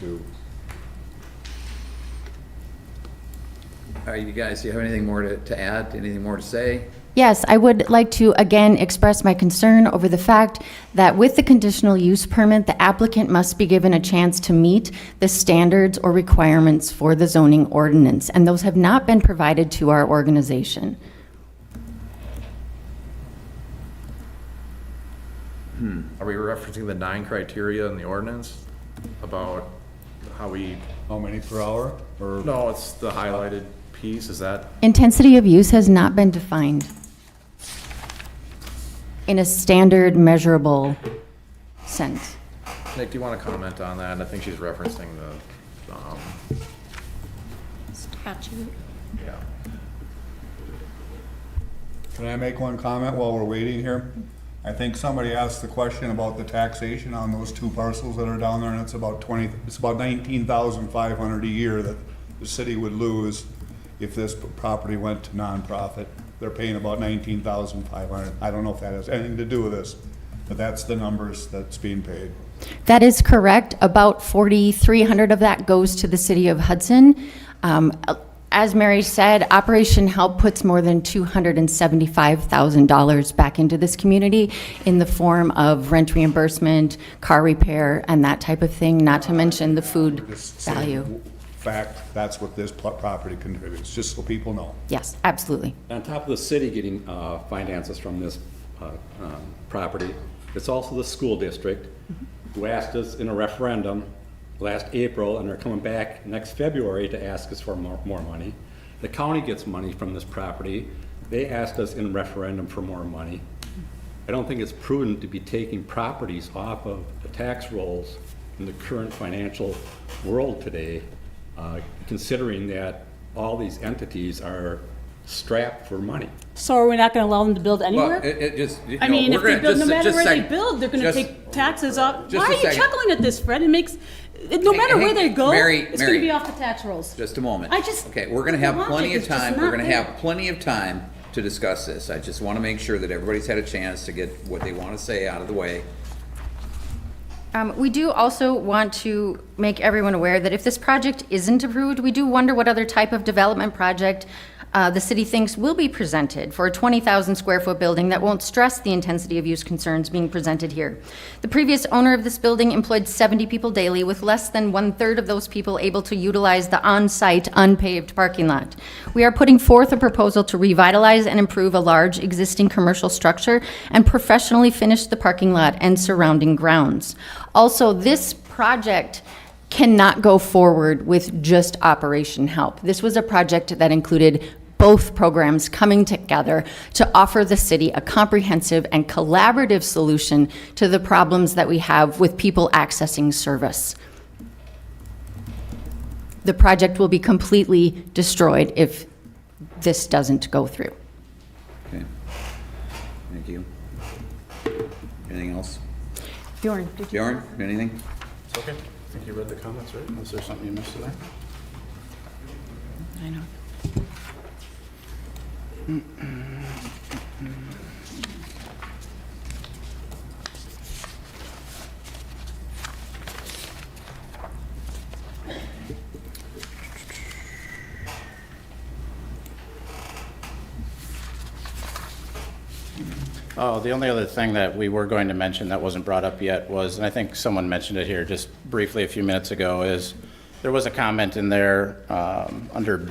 All right, you guys, do you have anything more to add, anything more to say? Yes, I would like to again express my concern over the fact that with the conditional use permit, the applicant must be given a chance to meet the standards or requirements for the zoning ordinance, and those have not been provided to our organization. Are we referencing the 9 criteria in the ordinance about how we, How many per hour? Or no, it's the highlighted piece, is that? Intensity of use has not been defined in a standard measurable sense. Nick, do you want to comment on that? I think she's referencing the, yeah. Can I make one comment while we're waiting here? I think somebody asked the question about the taxation on those 2 parcels that are down there, and it's about 19,500 a year that the city would lose if this property went to nonprofit. They're paying about 19,500. I don't know if that has anything to do with this, but that's the numbers that's being paid. That is correct. About 4,300 of that goes to the city of Hudson. As Mary said, Operation Help puts more than $275,000 back into this community in the form of rent reimbursement, car repair, and that type of thing, not to mention the food Just saying value. Fact, that's what this property contributes, just so people know. Yes, absolutely. On top of the city getting finances from this property, it's also the school district who asked us in a referendum last April, and they're coming back next February to ask us for more money. The county gets money from this property. They asked us in referendum for more money. I don't think it's prudent to be taking properties off of the tax rolls in the current financial world today, considering that all these entities are strapped for money. So are we not gonna allow them to build Well, anywhere? it just, you I know, mean, we're if they gonna- build, no just- matter just where they second. build, they're gonna Just- take taxes off. just Why a are you second. chuckling at this, Fred? It makes, no matter where they go, Mary, it's gonna Mary. be off the tax rolls. Just a moment. I just- Okay, we're gonna the have logic plenty of is just time, we're not gonna there. have plenty of time to discuss this. I just wanna make sure that everybody's had a chance to get what they wanna say out of the way. We do also want to make everyone aware that if this project isn't approved, we do wonder what other type of development project the city thinks will be presented for a 20,000 square foot building that won't stress the intensity of use concerns being presented here. The previous owner of this building employed 70 people daily, with less than 1/3 of those people able to utilize the on-site unpaved parking lot. We are putting forth a proposal to revitalize and improve a large existing commercial structure and professionally finish the parking lot and surrounding grounds. Also, this project cannot go forward with just Operation Help. This was a project that included both programs coming together to offer the city a comprehensive and collaborative solution to the problems that we have with people accessing service. The project will be completely destroyed if this doesn't go through. Okay. Thank you. Anything else? Bjorn, did you? Bjorn, anything? It's okay. I think you read the comments, right? Unless there's something you missed there? I know. Oh, the only other thing that we were going to mention that wasn't brought up yet was, and I think someone mentioned it here just briefly a few minutes ago, is there was a comment in there under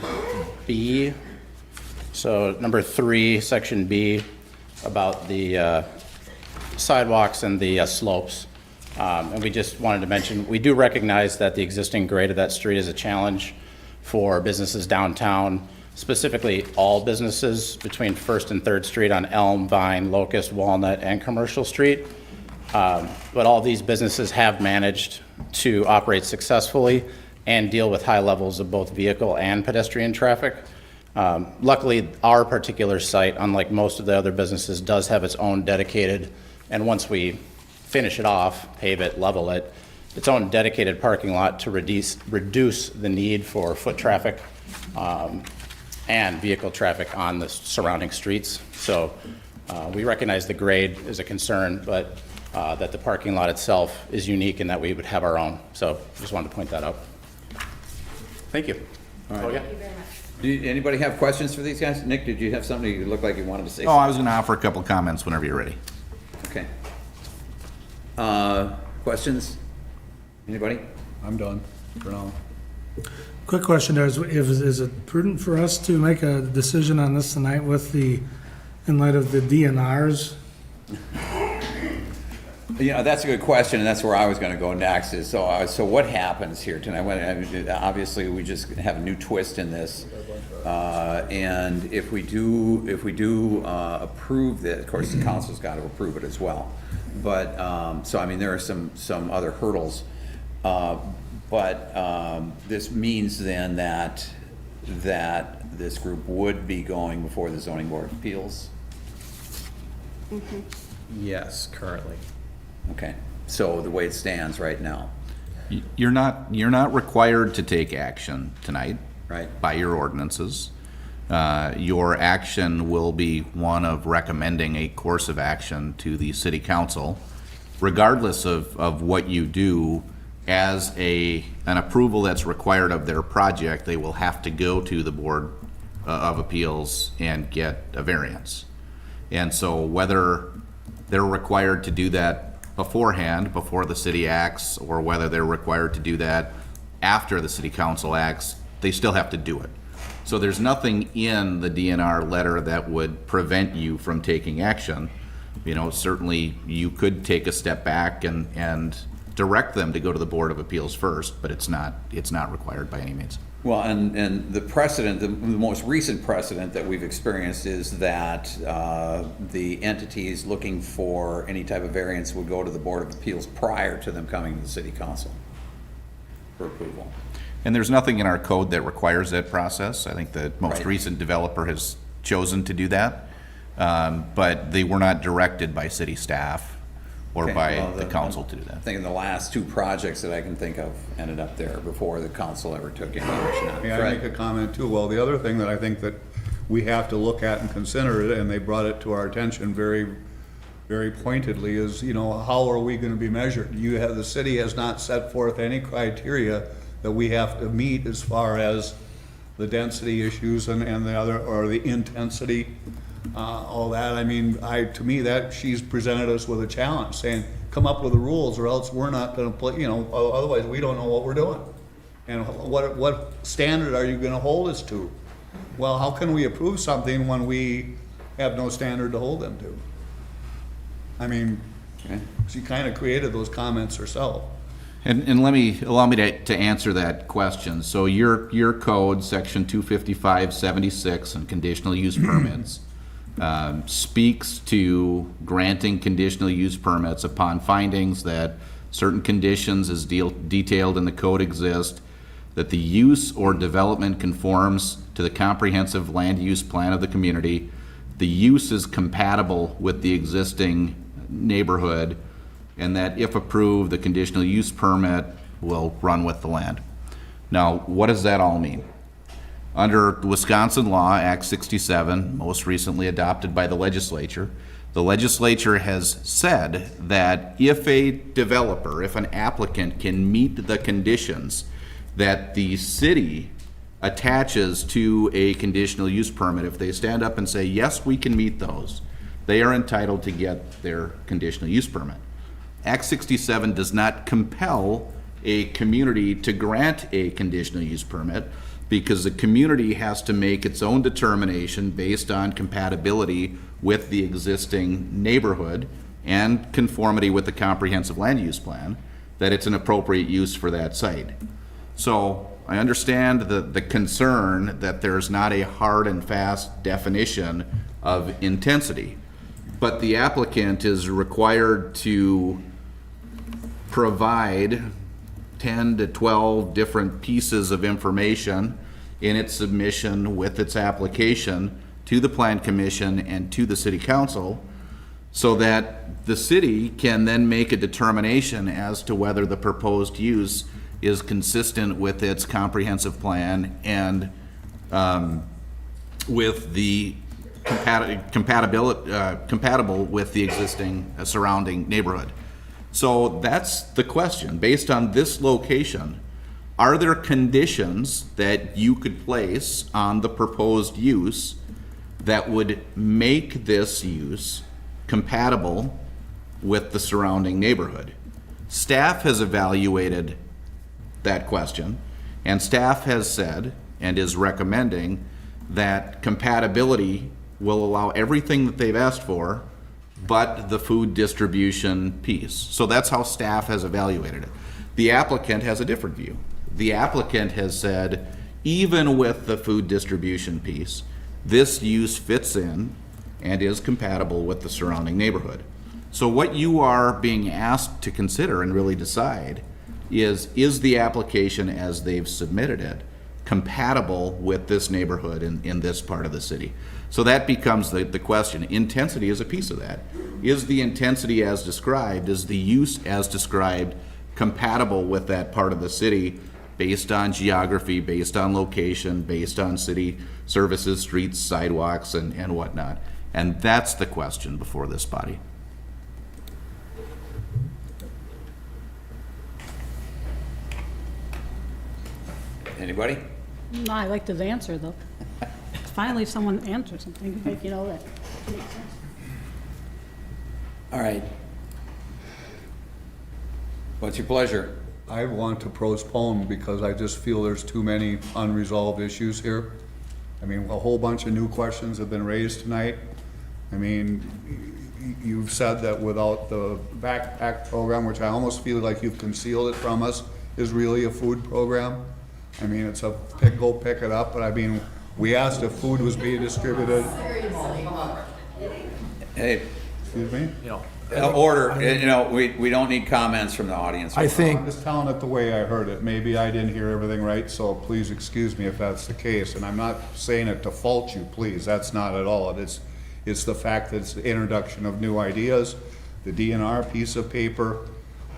B, so number 3, section B, about the sidewalks and the slopes. And we just wanted to mention, we do recognize that the existing grade of that street is a challenge for businesses downtown. specifically all businesses between First and Third Street on Elm, Vine, Locust, Walnut, and Commercial Street. But all these businesses have managed to operate successfully and deal with high levels of both vehicle and pedestrian traffic. Luckily, our particular site, unlike most of the other businesses, does have its own dedicated, and once we finish it off, pave it, level it, its own dedicated parking lot to reduce the need for foot traffic and vehicle traffic on the surrounding streets. So we recognize the grade is a concern, but that the parking lot itself is unique and that we would have our own. So just wanted to point that out. Thank you. All right. Oh, yeah. Anybody have questions for these guys? Nick, did you have something you looked like you wanted to say? Oh, I was going to offer a couple comments whenever you're ready. Okay. Questions? Anybody? I'm done for now. Quick question there, is it prudent for us to make a decision on this tonight in light of the DNRs? That's a good question, and that's where I was going to go next. Is so what happens here tonight? Obviously, we just have a new twist in this, and if we do approve this, of course, the council's got to approve it as well. But so I mean, there are some other hurdles, but this means then that this group would be going before the zoning board of appeals. Yes, currently. Okay, so the way it stands right now, You're not required to take action tonight. Right. By your ordinances. Your action will be one of recommending a course of action to the city council, regardless of what you do. As an approval that's required of their project, they will have to go to the Board of Appeals and get a variance. And so whether they're required to do that beforehand, before the city acts, or whether they're required to do that after the city council acts, they still have to do it. So there's nothing in the DNR letter that would prevent you from taking action. Certainly you could take a step back and direct them to go to the Board of Appeals first, but it's not required by any means. well, and the precedent, the most recent precedent that we've experienced is that the entities looking for any type of variance would go to the Board of Appeals prior to them coming to the city council for approval. And there's nothing in our code that requires that process. I think the most Right. recent developer has chosen to do that, but they were not directed by city staff or Okay, by well, the council to do I that. think the last two projects that I can think of ended up there before the council ever took any action on it. May I Fred? make a comment too? Well, the other thing that I think that we have to look at and consider it, and they brought it to our attention very, very pointedly, is, how are we gonna be measured? The city has not set forth any criteria that we have to meet as far as the density issues and the other, or the intensity, all that. I mean, to me, that she's presented us with a challenge, saying, come up with the rules, or else we're not gonna play, otherwise we don't know what we're doing. And what standard are you gonna hold us to? Well, how can we approve something when we have no standard to hold them to? I mean, she kind of created those comments herself. And allow me to answer that question. So your code, section 255-76 and conditional use permits, speaks to granting conditional use permits upon findings that certain conditions as detailed in the code exist, that the use or development conforms to the comprehensive land use plan of the community, the use is compatible with the existing neighborhood, and that if approved, the conditional use permit will run with the land. Now, what does that all mean? Under Wisconsin law, Act 67, most recently adopted by the legislature has said that if a developer, if an applicant can meet the conditions that the city attaches to a conditional use permit, if they stand up and say, yes, we can meet those, they are entitled to get their conditional use permit. Act 67 does not compel a community to grant a conditional use permit, because the community has to make its own determination based on compatibility with the existing neighborhood and conformity with the comprehensive land use plan, that it's an appropriate use for that site. So I understand the concern that there's not a hard and fast definition of intensity, but the applicant is required to provide 10 to 12 different pieces of information in its submission with its application to the Plan Commission and to the City Council, so that the city can then make a determination as to whether the proposed use is consistent with its comprehensive plan and with the compatible with the existing surrounding neighborhood. So that's the question. Based on this location, are there conditions that you could place on the proposed use that would make this use compatible with the surrounding neighborhood? Staff has evaluated that question, and staff has said and is recommending that compatibility will allow everything that they've asked for but the food distribution piece. So that's how staff has evaluated it. The applicant has a different view. The applicant has said, even with the food distribution piece, this use fits in and is compatible with the surrounding neighborhood. So what you are being asked to consider and really decide is the application as they've submitted it compatible with this neighborhood in this part of the city? So that becomes the question. Intensity is a piece of that. Is the intensity as described, is the use as described compatible with that part of the city based on geography, based on location, based on city services, streets, sidewalks, and whatnot? And that's the question before this body. Anybody? No, I liked his answer, though. Finally, someone answered something, like, you know, that makes sense. All right. What's your pleasure? I want to postpone because I just feel there's too many unresolved issues here. I mean, a whole bunch of new questions have been raised tonight. I mean, you've said that without the backpack program, which I almost feel like you've concealed it from us, is really a food program. I mean, it's a go pick it up, but I mean, we asked if food was being distributed. Hey, Excuse me? order, we don't need comments from the audience. I'm just telling it the way I heard it. Maybe I didn't hear everything right, so please excuse me if that's the case. And I'm not saying it to fault you, please. That's not at all. It's the fact that it's the introduction of new ideas, the DNR piece of paper.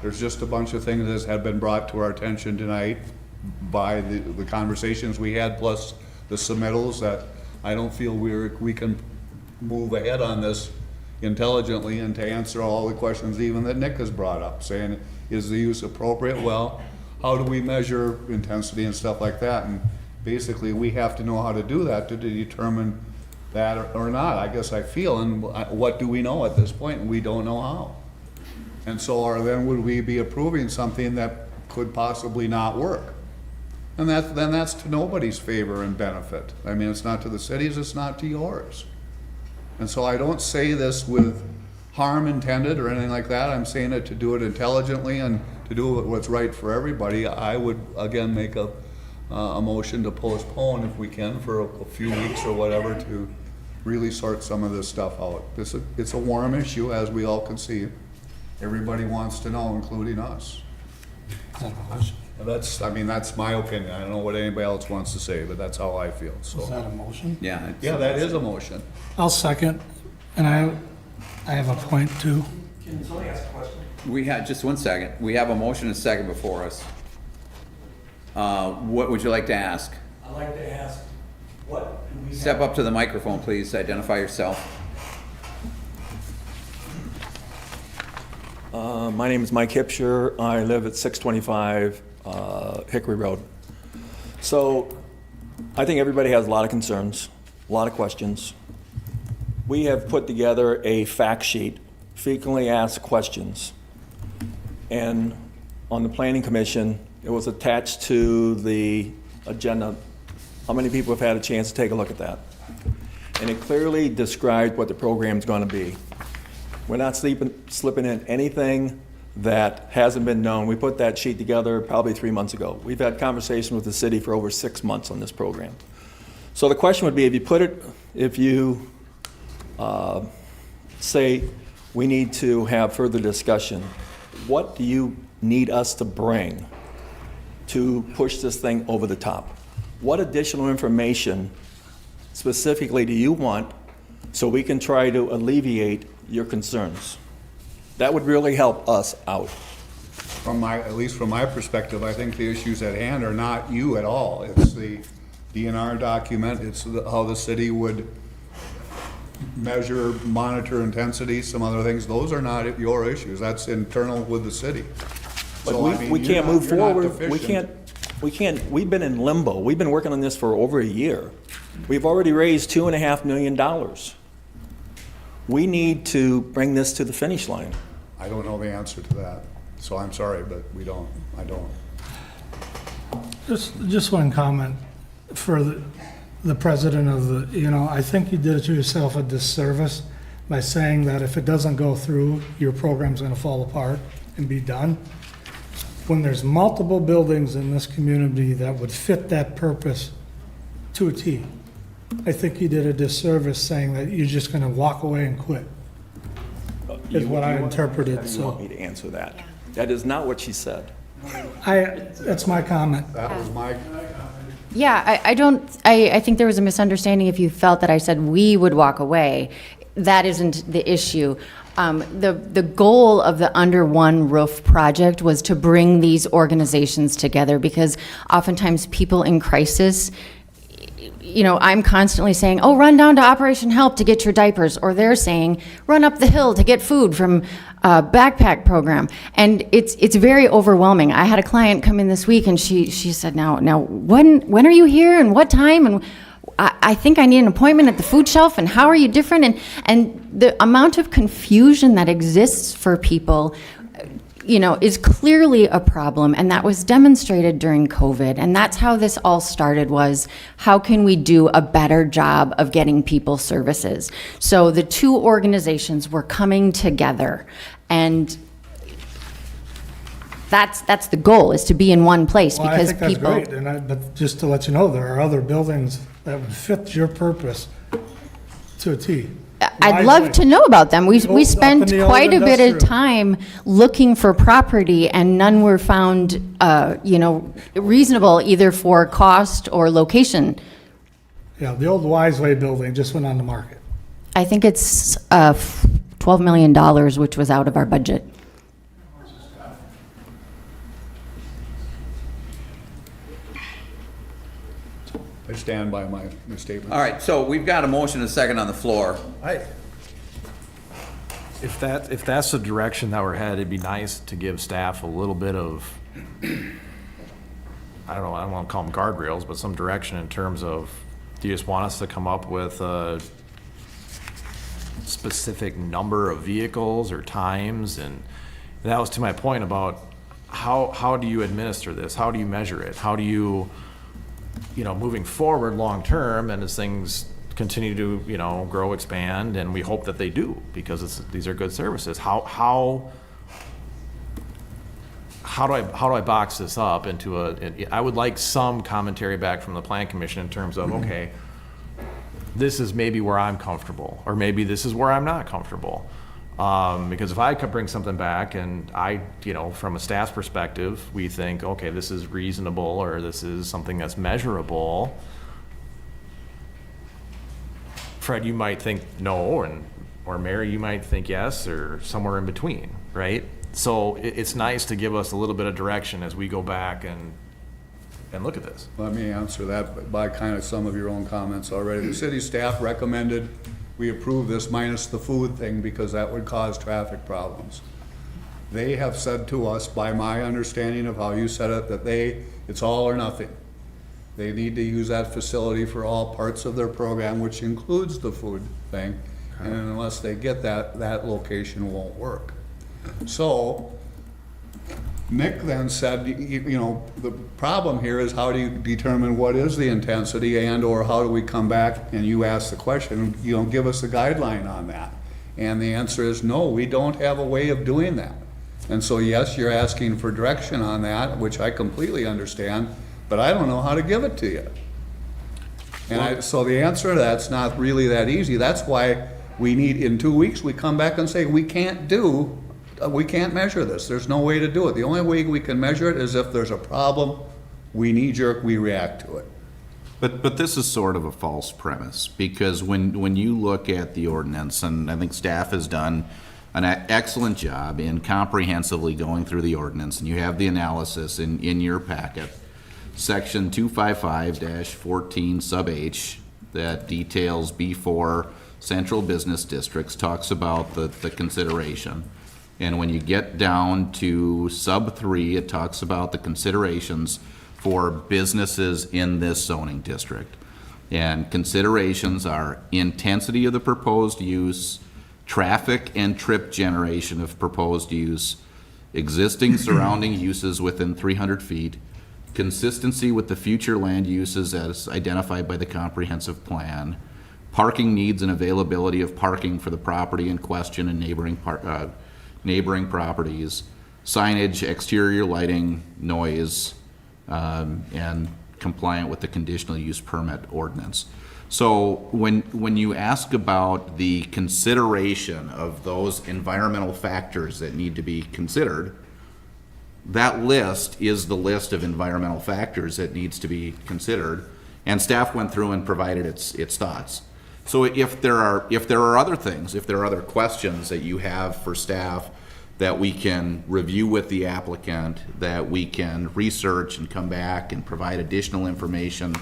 There's just a bunch of things that have been brought to our attention tonight by the conversations we had, plus the submittals, that I don't feel we can move ahead on this intelligently and to answer all the questions even that Nick has brought up, saying, is the use appropriate? Well, how do we measure intensity and stuff like that? And basically, we have to know how to do that to determine that or not, I guess I feel. And what do we know at this point? And we don't know how. And so then would we be approving something that could possibly not work? And then that's to nobody's favor and benefit. I mean, it's not to the cities, it's not to yours. And so I don't say this with harm intended or anything like that. I'm saying it to do it intelligently and to do what's right for everybody. I would, again, make a motion to postpone, if we can, for a few weeks or whatever, to really sort some of this stuff out. It's a warm issue, as we all can see. Everybody wants to know, including us. That's my opinion. I don't know what anybody else wants to say, but that's how I feel, so. Is that a motion? Yeah. Yeah, that is a motion. I'll second, and I have a point too. Can somebody ask a question? We had, just one second. We have a motion and a second before us. What would you like to ask? I'd like to ask, what do we Step up to the microphone, please. Identify yourself. My name is Mike Hipsher. I live at 625 Hickory Road. So I think everybody has a lot of concerns, a lot of questions. We have put together a fact sheet, frequently asked questions. And on the Planning Commission, it was attached to the agenda. How many people have had a chance to take a look at that? And it clearly described what the program's going to be. We're not slipping in anything that hasn't been known. We put that sheet together probably 3 months ago. We've had conversation with the city for over 6 months on this program. So the question would be, if you say we need to have further discussion, what do you need us to bring to push this thing over the top? What additional information specifically do you want so we can try to alleviate your concerns? That would really help us out. At least from my perspective, I think the issues at hand are not you at all. It's the DNR document, it's how the city would measure, monitor intensity, some other things. Those are not your issues. That's internal with the city. But So, I mean, we you're can't not- move you're not forward. We can't, we've been in limbo. We've been working on this for over a year. We've already raised $2.5 million. We need to bring this to the finish line. I don't know the answer to that, so I'm sorry, but I don't. Just one comment for the president of the, I think you did yourself a disservice by saying that if it doesn't go through, your program's gonna fall apart and be done. When there's multiple buildings in this community that would fit that purpose to a T, I think you did a disservice saying that you're just gonna walk away and quit, is what I interpreted, You want me so. to answer that? That is not what she said. That's my comment. That was my, Yeah, I think there was a misunderstanding if you felt that I said we would walk away. That isn't the issue. The goal of the Under One Roof project was to bring these organizations together, because oftentimes people in crisis, I'm constantly saying, oh, run down to Operation Help to get your diapers, or they're saying, run up the hill to get food from a backpack program. And it's very overwhelming. I had a client come in this week and she said, now when are you here and what time? And I think I need an appointment at the food shelf, and how are you different? And the amount of confusion that exists for people, is clearly a problem, and that was demonstrated during COVID. And that's how this all started, was how can we do a better job of getting people services? So the two organizations were coming together, and that's the goal, is to be in one place, Well, I because think that's people. great, but just to let you know, there are other buildings that would fit your purpose to a T. I'd love to know about them. We Up in spent the old quite a bit of industrial. time looking for property, and none were found, reasonable, either for cost or location. Yeah, the old Wiseway building just went on the market. I think it's $12 million, which was out of our budget. I stand by my statement. All right, so we've got a motion and a second on the floor. If that's the direction that we're headed, it'd be nice to give staff a little bit of, I don't want to call them guardrails, but some direction in terms of, do you just want us to come up with a specific number of vehicles or times? And that was to my point about how do you administer this? How do you measure it? How do you, moving forward long-term, and as things continue to, grow, expand, and we hope that they do, because these are good services. How do I box this up into I would like some commentary back from the Plan Commission in terms of, okay, this is maybe where I'm comfortable, or maybe this is where I'm not comfortable. Because if I could bring something back and from a staff's perspective, we think, okay, this is reasonable, or this is something that's measurable, Fred, you might think no, or Mary, you might think yes, or somewhere in between, right? So it's nice to give us a little bit of direction as we go back and look at this. Let me answer that by kind of some of your own comments already. The city staff recommended we approve this minus the food thing, because that would cause traffic problems. They have said to us, by my understanding of how you said it, that it's all or nothing. They need to use that facility for all parts of their program, which includes the food thing. And unless they get that location won't work. So Nick then said, the problem here is, how do you determine what is the intensity, or how do we come back, and you ask the question, give us a guideline on that. And the answer is no, we don't have a way of doing that. And so, yes, you're asking for direction on that, which I completely understand, but I don't know how to give it to you. So the answer to that's not really that easy. That's why we need, in 2 weeks, we come back and say, we can't measure this. There's no way to do it. The only way we can measure it is if there's a problem, we knee-jerk, we react to it. But this is sort of a false premise, because when you look at the ordinance, and I think staff has done an excellent job in comprehensively going through the ordinance, and you have the analysis in your packet, section 255-14 sub H, that details B4 central business districts, talks about the consideration. And when you get down to sub 3, it talks about the considerations for businesses in this zoning district. And considerations are intensity of the proposed use, traffic and trip generation of proposed use, existing surrounding uses within 300 feet, consistency with the future land uses as identified by the comprehensive plan, parking needs and availability of parking for the property in question and neighboring properties, signage, exterior lighting, noise, and compliant with the conditional use permit ordinance. So when you ask about the consideration of those environmental factors that need to be considered, that list is the list of environmental factors that needs to be considered, and staff went through and provided its thoughts. So if there are other things, if there are other questions that you have for staff that we can review with the applicant, that we can research and come back and provide additional information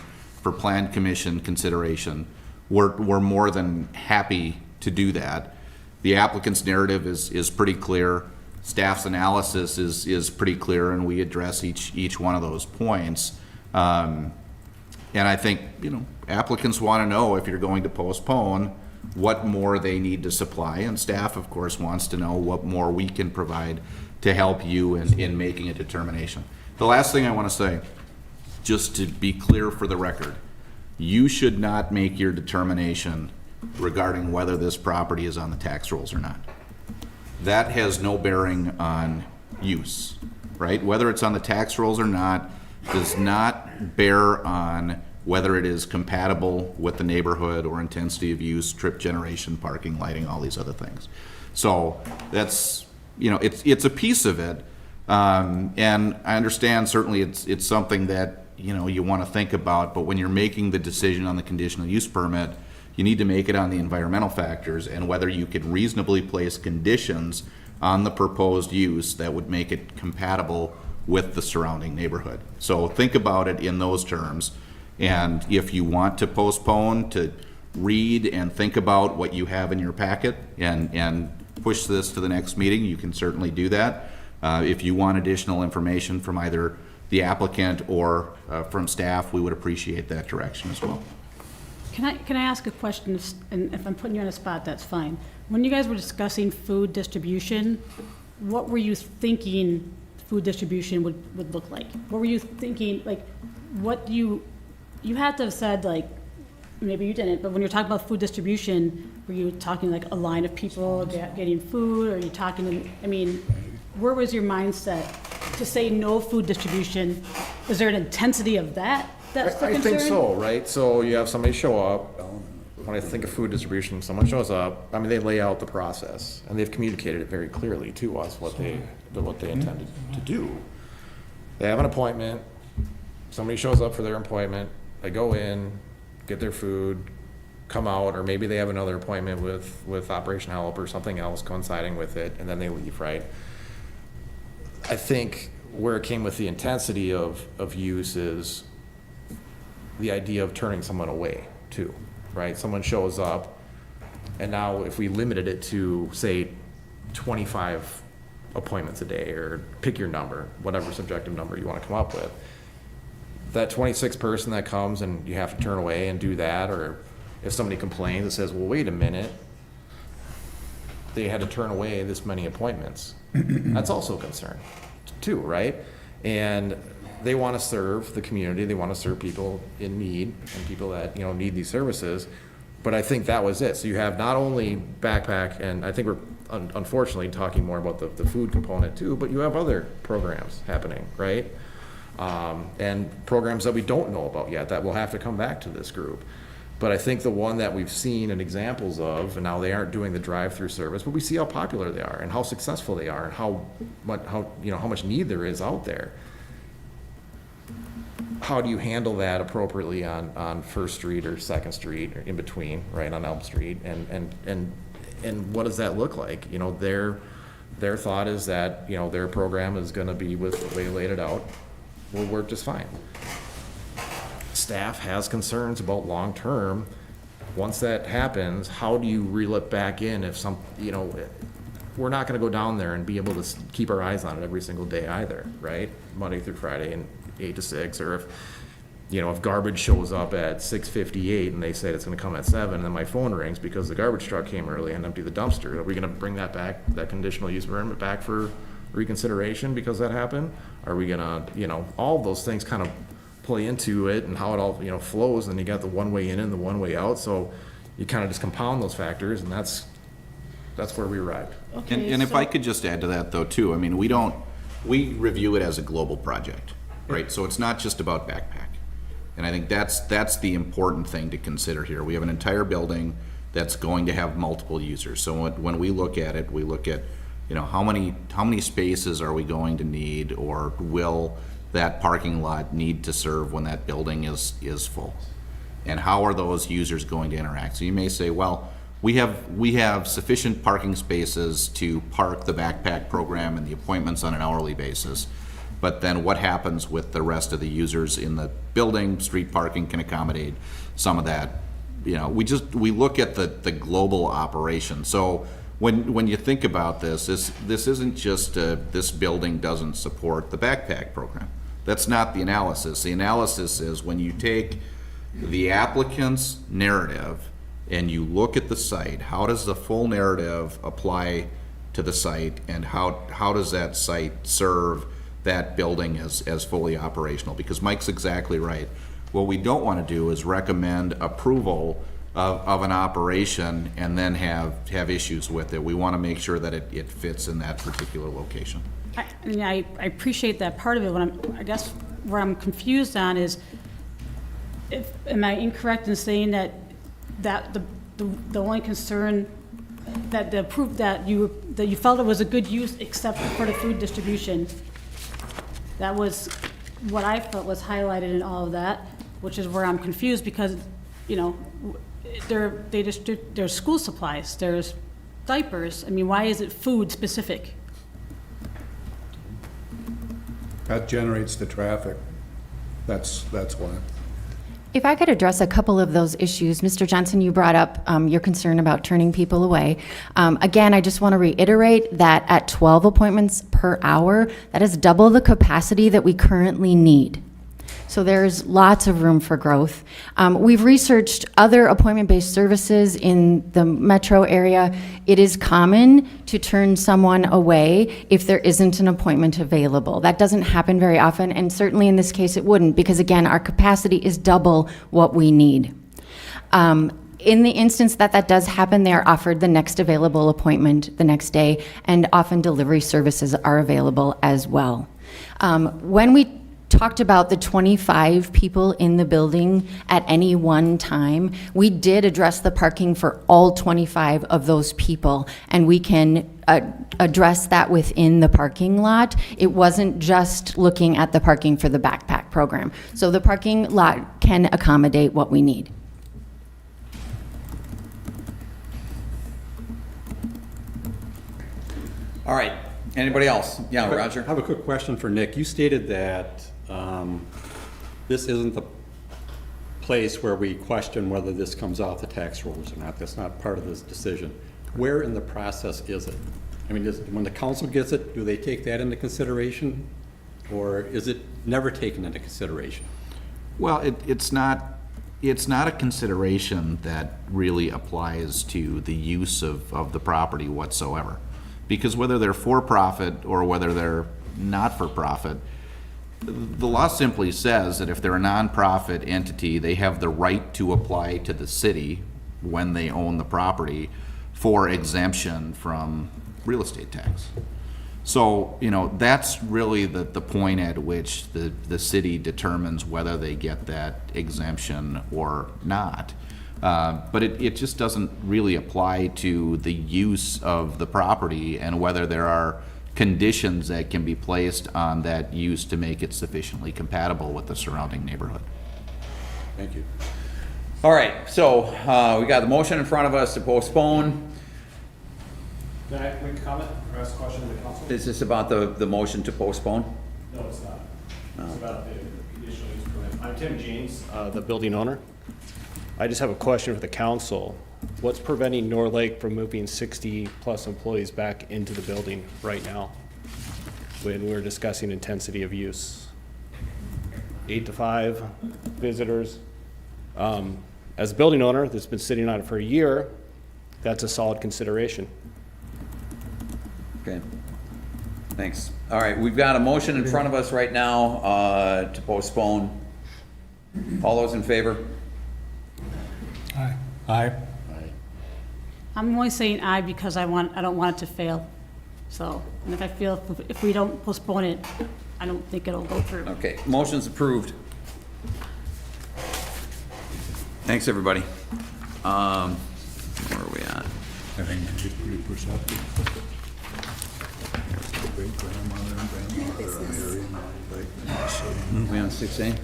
for Plan Commission consideration, we're more than happy to do that. The applicant's narrative is pretty clear. Staff's analysis is pretty clear, and we address each one of those points. And I think, applicants want to know, if you're going to postpone, what more they need to supply, and staff, of course, wants to know what more we can provide to help you in making a determination. The last thing I want to say, just to be clear for the record, you should not make your determination regarding whether this property is on the tax rolls or not. That has no bearing on use, right? Whether it's on the tax rolls or not does not bear on whether it is compatible with the neighborhood or intensity of use, trip generation, parking, lighting, all these other things. So that's, it's a piece of it. And I understand certainly it's something that, you want to think about, but when you're making the decision on the conditional use permit, you need to make it on the environmental factors and whether you can reasonably place conditions on the proposed use that would make it compatible with the surrounding neighborhood. So think about it in those terms. And if you want to postpone, to read and think about what you have in your packet and push this to the next meeting, you can certainly do that. If you want additional information from either the applicant or from staff, we would appreciate that direction as well. Can I ask a question? And if I'm putting you on a spot, that's fine. When you guys were discussing food distribution, what were you thinking food distribution would look like? What were you thinking, you had to have said, maybe you didn't, but when you're talking about food distribution, were you talking like a line of people getting food? Or are you talking, where was your mindset to say no food distribution? Is there an intensity of that's the concern? I think so, right? So you have somebody show up. When I think of food distribution, someone shows up, they lay out the process, and they've communicated it very clearly to us, what they intended to do. They have an appointment, somebody shows up for their appointment, they go in, get their food, come out, or maybe they have another appointment with Operation Help or something else coinciding with it, and then they leave, right? I think where it came with the intensity of use is the idea of turning someone away too, right? Someone shows up, and now if we limited it to, say, 25 appointments a day, or pick your number, whatever subjective number you want to come up with, that 26th person that comes and you have to turn away and do that, or if somebody complains and says, well, wait a minute, they had to turn away this many appointments, that's also a concern too, right? And they want to serve the community, they want to serve people in need and people that need these services. But I think that was it. So you have not only backpack, and I think we're unfortunately talking more about the food component too, but you have other programs happening, right? And programs that we don't know about yet that will have to come back to this group. But I think the one that we've seen and examples of, and now they aren't doing the drive-through service, but we see how popular they are and how successful they are and how much need there is out there. How do you handle that appropriately on First Street or Second Street or in between, right, on Elm Street? And what does that look like? You know, their thought is that, you know, their program is gonna be with the way they laid it out, will work just fine. Staff has concerns about long-term. Once that happens, how do you reel it back in if we're not gonna go down there and be able to keep our eyes on it every single day either, right? Monday through Friday and 8 to 6, or if garbage shows up at 6:58 and they say it's gonna come at 7, and then my phone rings because the garbage truck came early and emptied the dumpster, are we gonna bring that back, that conditional use permit back for reconsideration because that happened? Are we gonna, all those things kind of play into it and how it all, flows, and you got the one way in and the one way out, so you kind of just compound those factors, and that's where we arrived. And if I could just add to that though too, I mean, we review it as a global project, right? So it's not just about backpack. And I think that's the important thing to consider here. We have an entire building that's going to have multiple users. So when we look at it, we look at, how many spaces are we going to need, or will that parking lot need to serve when that building is full? And how are those users going to interact? So you may say, well, we have sufficient parking spaces to park the backpack program and the appointments on an hourly basis. But then what happens with the rest of the users in the building? Street parking can accommodate some of that. We look at the global operation. So when you think about this isn't just this building doesn't support the backpack program. That's not the analysis. The analysis is when you take the applicant's narrative and you look at the site, how does the full narrative apply to the site, and how does that site serve that building as fully operational? Because Mike's exactly right. What we don't want to do is recommend approval of an operation and then have issues with it. We want to make sure that it fits in that particular location. I appreciate that part of it. I guess where I'm confused on is, am I incorrect in saying that the only concern that you felt it was a good use except for the food distribution? That was what I felt was highlighted in all of that, which is where I'm confused, because, there's school supplies, there's diapers. I mean, why is it food specific? That generates the traffic. That's why. If I could address a couple of those issues. Mr. Johnson, you brought up your concern about turning people away. Again, I just want to reiterate that at 12 appointments per hour, that is double the capacity that we currently need. So there's lots of room for growth. We've researched other appointment-based services in the metro area. It is common to turn someone away if there isn't an appointment available. That doesn't happen very often, and certainly in this case it wouldn't, because again, our capacity is double what we need. In the instance that does happen, they are offered the next available appointment the next day, and often delivery services are available as well. When we talked about the 25 people in the building at any one time, we did address the parking for all 25 of those people, and we can address that within the parking lot. It wasn't just looking at the parking for the backpack program. So the parking lot can accommodate what we need. All right, anybody else? Yeah, Roger? I have a quick question for Nick. You stated that this isn't the place where we question whether this comes off the tax rolls or not. That's not part of this decision. Where in the process is it? I mean, when the council gets it, do they take that into consideration, or is it never taken into consideration? Well, it's not a consideration that really applies to the use of the property whatsoever. Because whether they're for-profit or whether they're not for-profit, the law simply says that if they're a nonprofit entity, they have the right to apply to the city when they own the property for exemption from real estate tax. So, that's really the point at which the city determines whether they get that exemption or not. But it just doesn't really apply to the use of the property and whether there are conditions that can be placed on that use to make it sufficiently compatible with the surrounding neighborhood. Thank you. All right, so we got the motion in front of us to postpone. Can I make a comment or ask a question to the council? Is this about the motion to postpone? No, it's not. It's about the conditional use permit. I'm Tim Jeans, the building owner. I just have a question for the council. What's preventing Norlake from moving 60-plus employees back into the building right now when we're discussing intensity of use? 8 to 5 visitors. As a building owner that's been sitting on it for a year, that's a solid consideration. Okay, thanks. All right, we've got a motion in front of us right now to postpone. All those in favor? Aye. Aye. I'm only saying aye because I don't want it to fail. So, and if I feel if we don't postpone it, I don't think it'll go through. Okay, motion's approved. Thanks, everybody. Where are we at? I think he's pretty perceptive. We on 6A?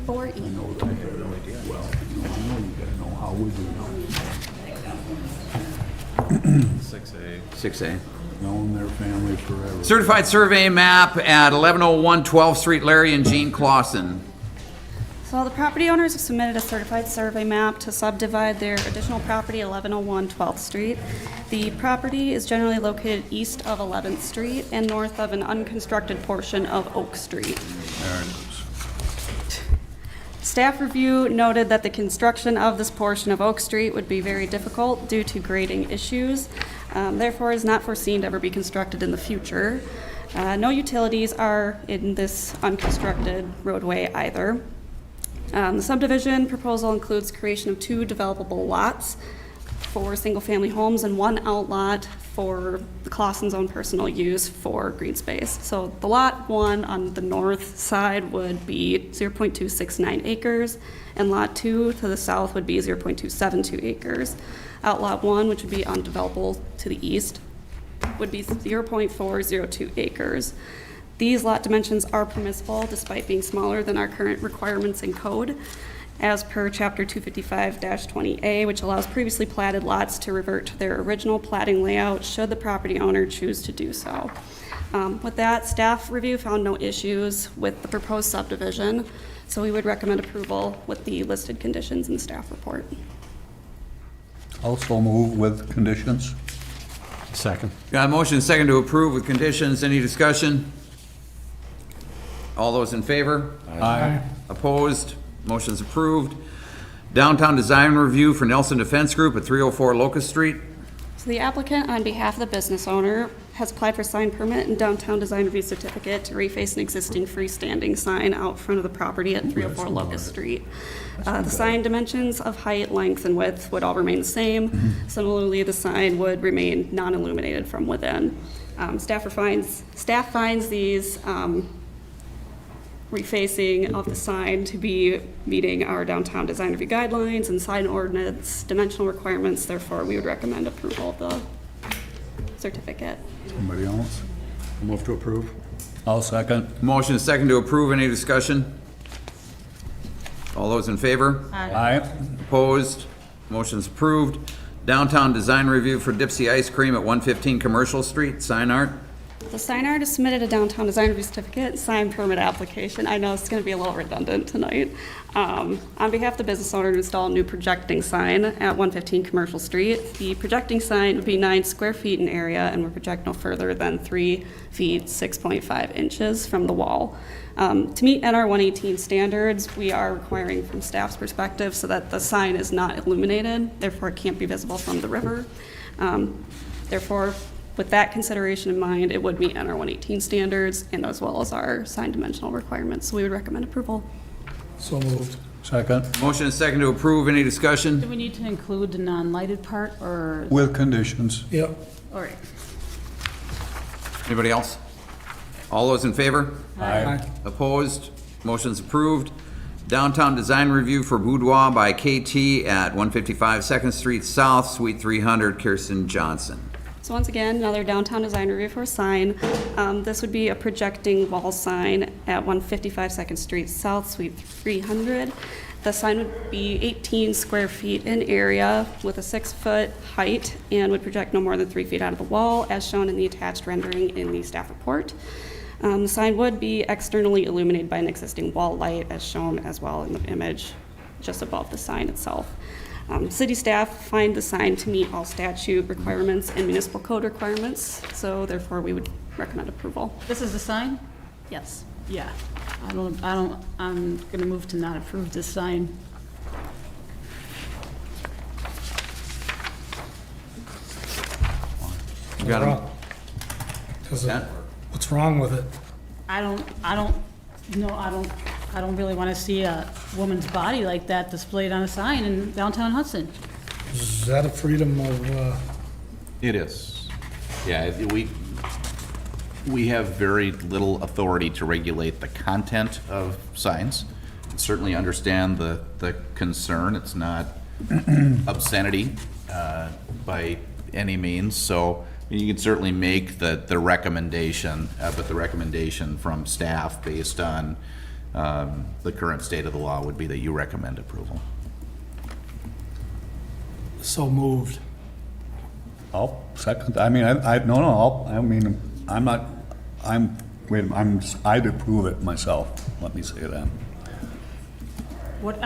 4E. Well, I know you gotta know how would you know? 6A. 6A. Knowing their family forever. Certified survey map at 1101 12th Street, Larry and Jean Clausen. So the property owners have submitted a certified survey map to subdivide their additional property, 1101 12th Street. The property is generally located east of 11th Street and north of an unconstructed portion of Oak Street. There it is. Staff review noted that the construction of this portion of Oak Street would be very difficult due to grading issues. Therefore, is not foreseen to ever be constructed in the future. No utilities are in this unconstructed roadway either. The subdivision proposal includes creation of 2 developable lots for single-family homes and 1 outlot for the Clausen's own personal use for green space. So the lot 1 on the north side would be 0.269 acres, and lot 2 to the south would be 0.272 acres. Outlot 1, which would be undevelopable to the east, would be 0.402 acres. These lot dimensions are permissible despite being smaller than our current requirements in code, as per Chapter 255-20A, which allows previously platted lots to revert to their original platting layout should the property owner choose to do so. With that, staff review found no issues with the proposed subdivision, so we would recommend approval with the listed conditions in the staff report. Also move with conditions. Second. Got a motion and second to approve with conditions. Any discussion? All those in favor? Aye. Opposed? Motion's approved. Downtown design review for Nelson Defense Group at 304 Locust Street. So the applicant, on behalf of the business owner, has applied for sign permit and downtown design review certificate to reface an existing freestanding sign out front of the property at 304 Locust Street. The sign dimensions of height, length, and width would all remain the same. Similarly, the sign would remain non-illuminated from within. Staff finds these refacing of the sign to be meeting our downtown design review guidelines and sign ordinance dimensional requirements. Therefore, we would recommend approval of the certificate. Somebody else? Move to approve. I'll second. Motion is second to approve. Any discussion? All those in favor? Aye. Opposed? Motion's approved. Downtown design review for Dipsy Ice Cream at 115 Commercial Street, sign art. The sign artist submitted a downtown design review certificate and sign permit application. I know it's going to be a little redundant tonight. On behalf of the business owner to install a new projecting sign at 115 Commercial Street. The projecting sign would be 9 square feet in area and would project no further than 3 feet 6.5 inches from the wall. To meet NR 118 standards, we are requiring from staff's perspective so that the sign is not illuminated, therefore it can't be visible from the river. Therefore, with that consideration in mind, it would meet NR 118 standards and as well as our sign dimensional requirements. So we would recommend approval. So moved. Second, Motion and second to approve. Any Do discussion? we need to include the non-lighted part, or? with conditions. Yep. All right. Anybody else? All those in favor? Aye. Opposed? Motion's approved. Downtown design review for boudoir by KT at 155 2nd Street South, Suite 300, Kirsten Johnson. So once again, another downtown design review for a sign. This would be a projecting wall sign at 155 2nd Street South, Suite 300. The sign would be 18 square feet in area with a 6-foot height and would project no more than 3 feet out of the wall, as shown in the attached rendering in the staff report. The sign would be externally illuminated by an existing wall light, as shown as well in the image just above the sign itself. City staff find the sign to meet all statute requirements and municipal code requirements, so therefore we would recommend approval. This is the sign? Yes. Yeah. I'm gonna move to not approve this sign. You got him? Because what's wrong with it? I don't really want to see a woman's body like that displayed on a sign in downtown Hudson. Is that a freedom of, It is. Yeah, we have very little authority to regulate the content of signs. Certainly understand the concern. It's not obscenity by any means. So you can certainly make the recommendation, but the recommendation from staff based on the current state of the law would be that you recommend approval. so moved? I'll second, I mean, I'd approve it myself, let me say that. What?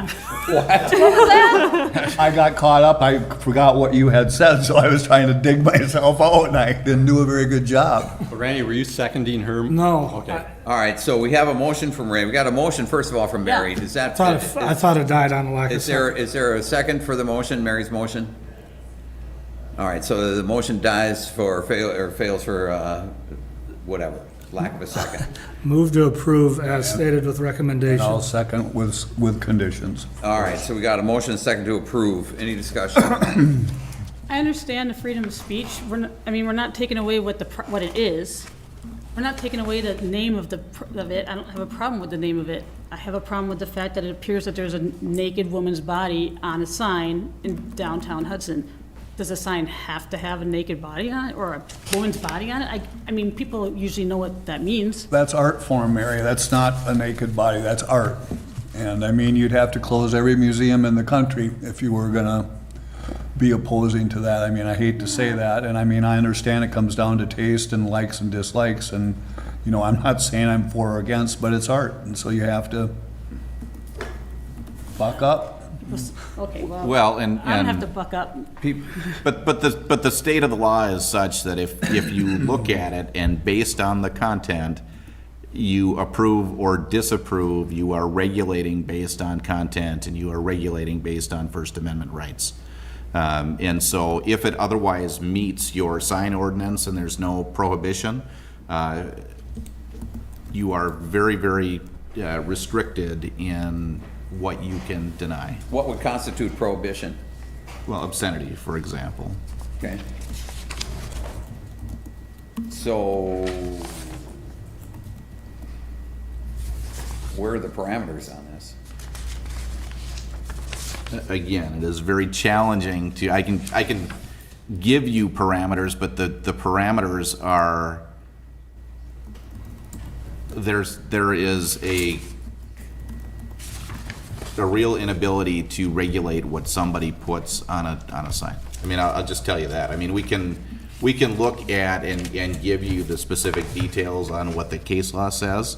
I got caught up, I forgot what you had said, so I was trying to dig myself out, and I didn't do a very good job. Randy, were you seconding her? No. Okay. All right, so we have a motion from Ray. We got a motion, first of all, from Mary. Does that, I thought it died on the lack of. is there a second for the motion, Mary's motion? All right, so the motion dies for fails for whatever, lack of a second. Move to approve as stated with And I'll recommendation. second with conditions. All right, so we got a motion and a second to approve. Any discussion? I understand the freedom of speech. We're not taking away what it is. We're not taking away the name of it. I don't have a problem with the name of it. I have a problem with the fact that it appears that there's a naked woman's body on a sign in downtown Hudson. Does a sign have to have a naked body on it or a woman's body on it? I mean, people usually know what that means. That's art form, Mary, that's not a naked body, that's art. And I mean, you'd have to close every museum in the country if you were gonna be opposing to that. I mean, I hate to say that, and I mean, I understand it comes down to taste and likes and dislikes, and, you know, I'm not saying I'm for or against, but it's art, and so you have to buck up. Okay, Well, and I don't have to buck up. But the state of the law is such that if you look at it and based on the content, you approve or disapprove, you are regulating based on content and you are regulating based on First Amendment rights. And so if it otherwise meets your sign ordinance and there's no prohibition, you are very, very restricted in what you can deny. What would constitute prohibition? Well, obscenity, for example. Okay. So, where are the parameters on this? Again, it is very challenging to, I can give you parameters, but the parameters are, there is a real inability to regulate what somebody puts on a sign. I mean, I'll just tell you that. I mean, we can look at and give you the specific details on what the case law says,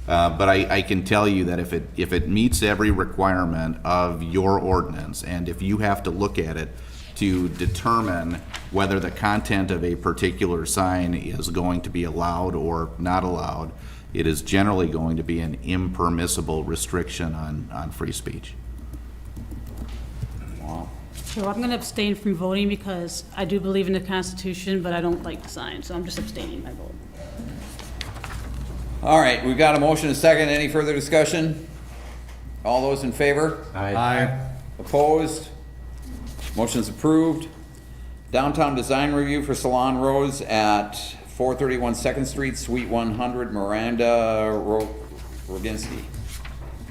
but I can tell you that if it meets every requirement of your ordinance, and if you have to look at it to determine whether the content of a particular sign is going to be allowed or not allowed, it is generally going to be an impermissible restriction on free speech. Wow. So I'm going to abstain from voting because I do believe in the Constitution, but I don't like the sign, so I'm just abstaining my vote. All right, we've got a motion and a second. Any further discussion? All those in favor? Aye. Opposed? Motion's approved. Downtown design review for Salon Rose at 431 Second Street, Suite 100, Miranda Roginski.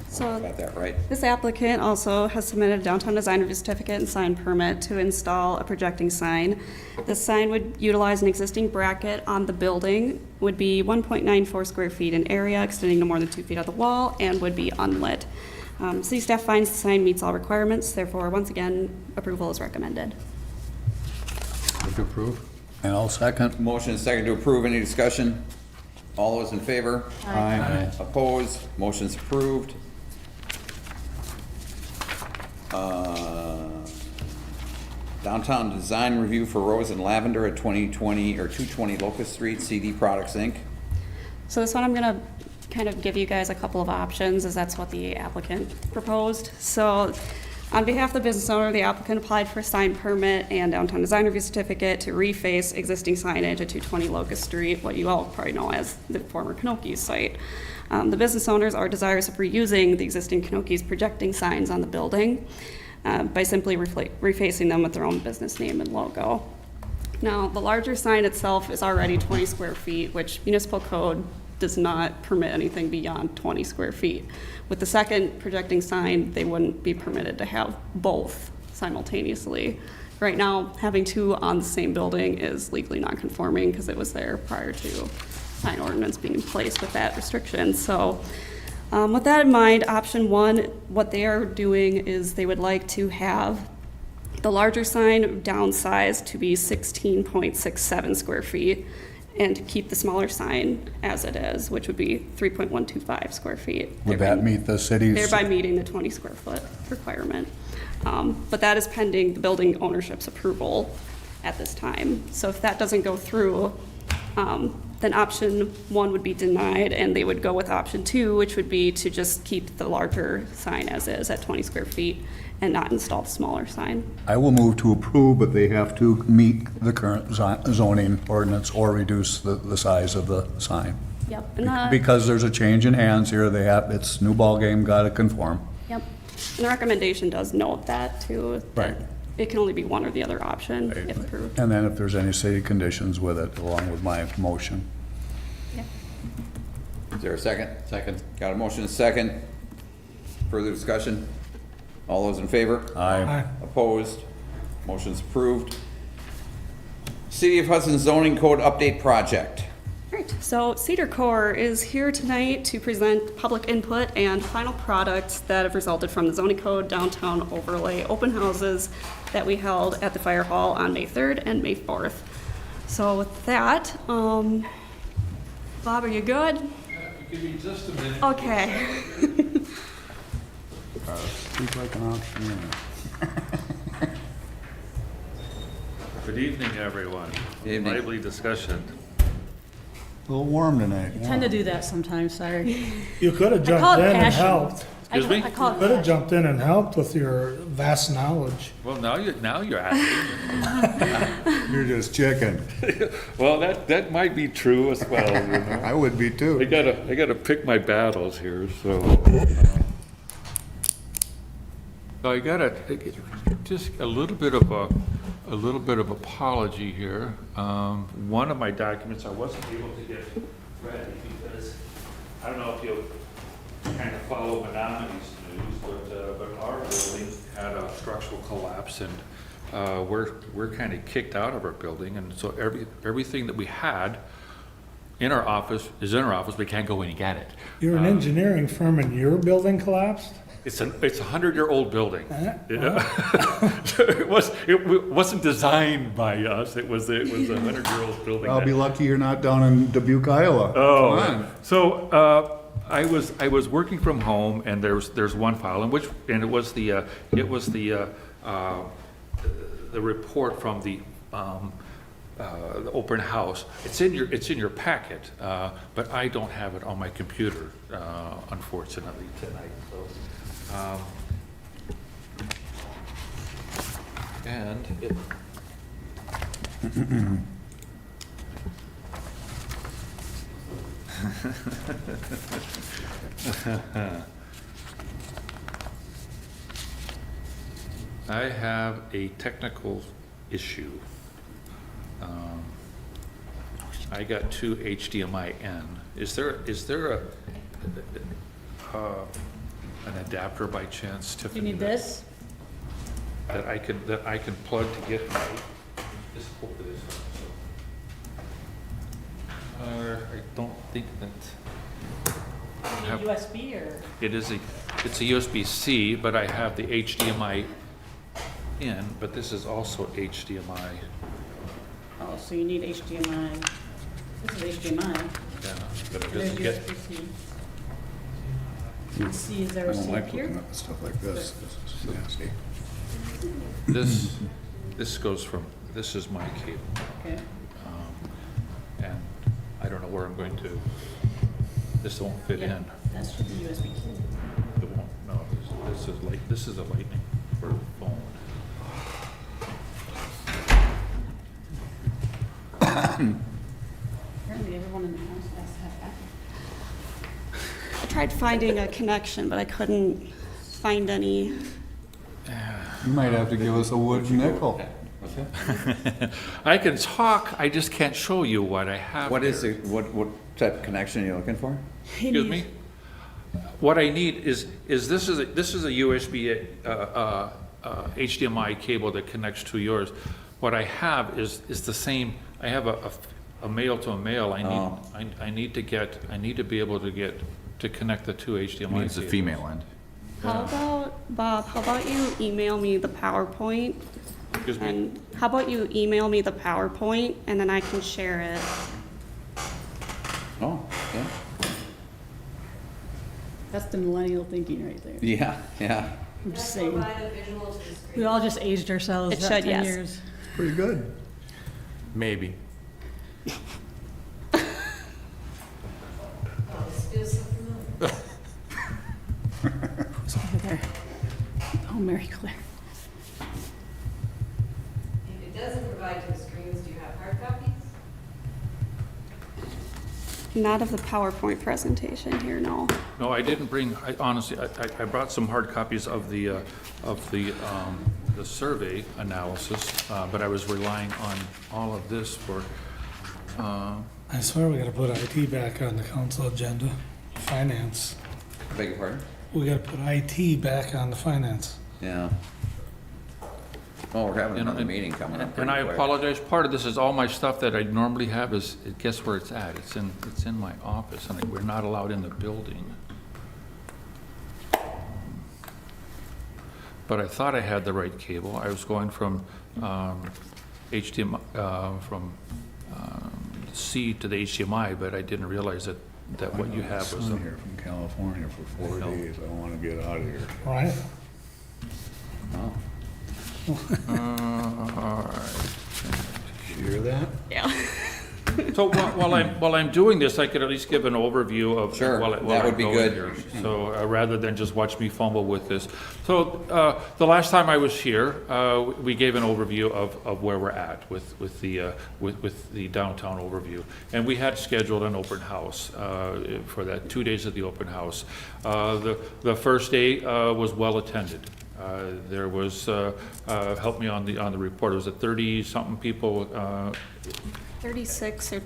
So Got that right? this applicant also has submitted a downtown design review certificate and sign permit to install a projecting sign. The sign would utilize an existing bracket on the building, would be 1.94 square feet in area, extending to more than 2 feet of the wall, and would be unlit. City staff finds the sign meets all requirements, therefore, once again, approval is recommended. Move to approve. And I'll second. Motion is second to approve. Any discussion? All those in favor? Aye. Opposed? Motion's approved. Downtown design review for Rose and Lavender at 2020 or 220 Locust Street, CD Products, Inc. So this one, I'm gonna kind of give you guys a couple of options, as that's what the applicant proposed. So on behalf of the business owner, the applicant applied for a sign permit and downtown design review certificate to reface existing signage at 220 Locust Street, what you all probably know as the former Kanoki's site. The business owners are desirous of reusing the existing Kanoki's projecting signs on the building by simply refacing them with their own business name and logo. Now, the larger sign itself is already 20 square feet, which municipal code does not permit anything beyond 20 square feet. With the second projecting sign, they wouldn't be permitted to have both simultaneously. Right now, having two on the same building is legally non-conforming because it was there prior to sign ordinance being in place with that restriction. So with that in mind, option one, what they are doing is they would like to have the larger sign downsized to be 16.67 square feet and keep the smaller sign as it is, which would be 3.125 square feet. Would that meet the city's? Thereby meeting the 20 square foot requirement. But that is pending the building ownership's approval at this time. So if that doesn't go through, then option one would be denied, and they would go with option two, which would be to just keep the larger sign as is at 20 square feet and not install the smaller sign. I will move to approve, but they have to meet the current zoning ordinance or reduce the size of the sign. Yep. And Because there's a change in hands here, they have, it's new ball game, gotta conform. Yep. And the recommendation does note that too. Right. It can only be one or the other option if approved. And then if there's any city conditions with it, along with my motion. Is there a second? Second. Got a motion and a second. Further discussion? All those in favor? Aye. Opposed? Motion's approved. City of Hudson zoning code update project. Right, so Cedar Core is here tonight to present public input and final products that have resulted from the zoning code downtown overlay open houses that we held at the fire hall on May 3rd and May 4th. So with that, Bob, are you good? Give me just a minute. Okay. Speak like an entrepreneur. Good evening, everyone. Evening. Lively discussion. A little warm tonight. Tend to do that sometimes, sorry. You could have I call jumped it in and passion. helped. Excuse me? I call it Could have passion. jumped in and helped with your vast knowledge. Well, now you're asking. You're just chicken. Well, that might be true as well, you know. I would be I too. gotta pick my battles here, so. I gotta, just a little bit of apology here. One of my documents I wasn't able to get ready because, I don't know if you kind of follow Menomineen's news, but our building had a structural collapse and we're kind of kicked out of our building, and so everything that we had in our office is in our office. We can't go in and get it. You're an engineering firm and your building collapsed? It's a 100-year-old building. Uh-huh. It wasn't designed by us. It was a 100-year-old building. I'll be lucky you're not down in Dubuque, Iowa. Oh, Come on. so I was working from home, and there's one file and it was the report from the open house. It's in your packet, but I don't have it on my computer, unfortunately tonight. So, and it. I have a technical issue. I got two HDMI in. Is there an adapter by chance, Tiffany? You need this? That I can plug to get my, this over this. I don't think that. You need USB or? It's a USB-C, but I have the HDMI in, but this is also HDMI. Oh, so you need HDMI. This is HDMI. Yeah, but it There's doesn't get, USB-C. C, is I there a don't C like up here? looking at stuff like this. This is nasty. this goes from, this is my cable. Okay. And I don't know where I'm going to, this won't fit Yeah, in. that should be USB. It won't, no, this is a lightning for the phone. Apparently everyone in the house has to have that. I tried finding a connection, but I couldn't find any. You might have to give us a wood nickel. I can talk, I just can't show you what I have What is here. it, what type of connection are you looking for? Excuse me? What I need is this is a USB HDMI cable that connects to yours. What I have is the same. I have a male to a male. I need to be able to connect the two HDMI. Needs a cables. female end. How about, Bob, how about you email me the PowerPoint? Excuse me? And how about you email me the PowerPoint and then I can share it? Oh, yeah. That's the millennial thinking right there. Yeah, yeah. I'm just saying. We all just aged ourselves It about should, 10 yes. years. Pretty good. Maybe. It's over there. Oh, Mary Claire. If it doesn't provide to the screens, do you have hard copies? Not of the PowerPoint presentation here, no. No, I didn't bring. Honestly, I brought some hard copies of the survey analysis, but I was relying on all of this for. I swear we gotta put IT back on the council agenda, finance. Beg your pardon? We gotta put IT back on the finance. Yeah. Well, we're having another meeting coming up. And I pretty quick. apologize, part of this is all my stuff that I normally have is, guess where it's at? It's in my office, and we're not allowed in the building. But I thought I had the right cable. I was going from HDMI, from C to the HDMI, but I didn't realize that what you have was. I'm here from California for 4 days. I want to get out of here. Right? Oh. All right. You hear that? Yeah. So while I'm doing this, I could at least give an overview of. Sure, while that I'm would be going good. here. So rather than just watch me fumble with this. So the last time I was here, we gave an overview of where we're at with the downtown overview. And we had scheduled an open house for that, 2 days of the open house. The first day was well attended. There was, help me on the report, it was 30-something people 36 or,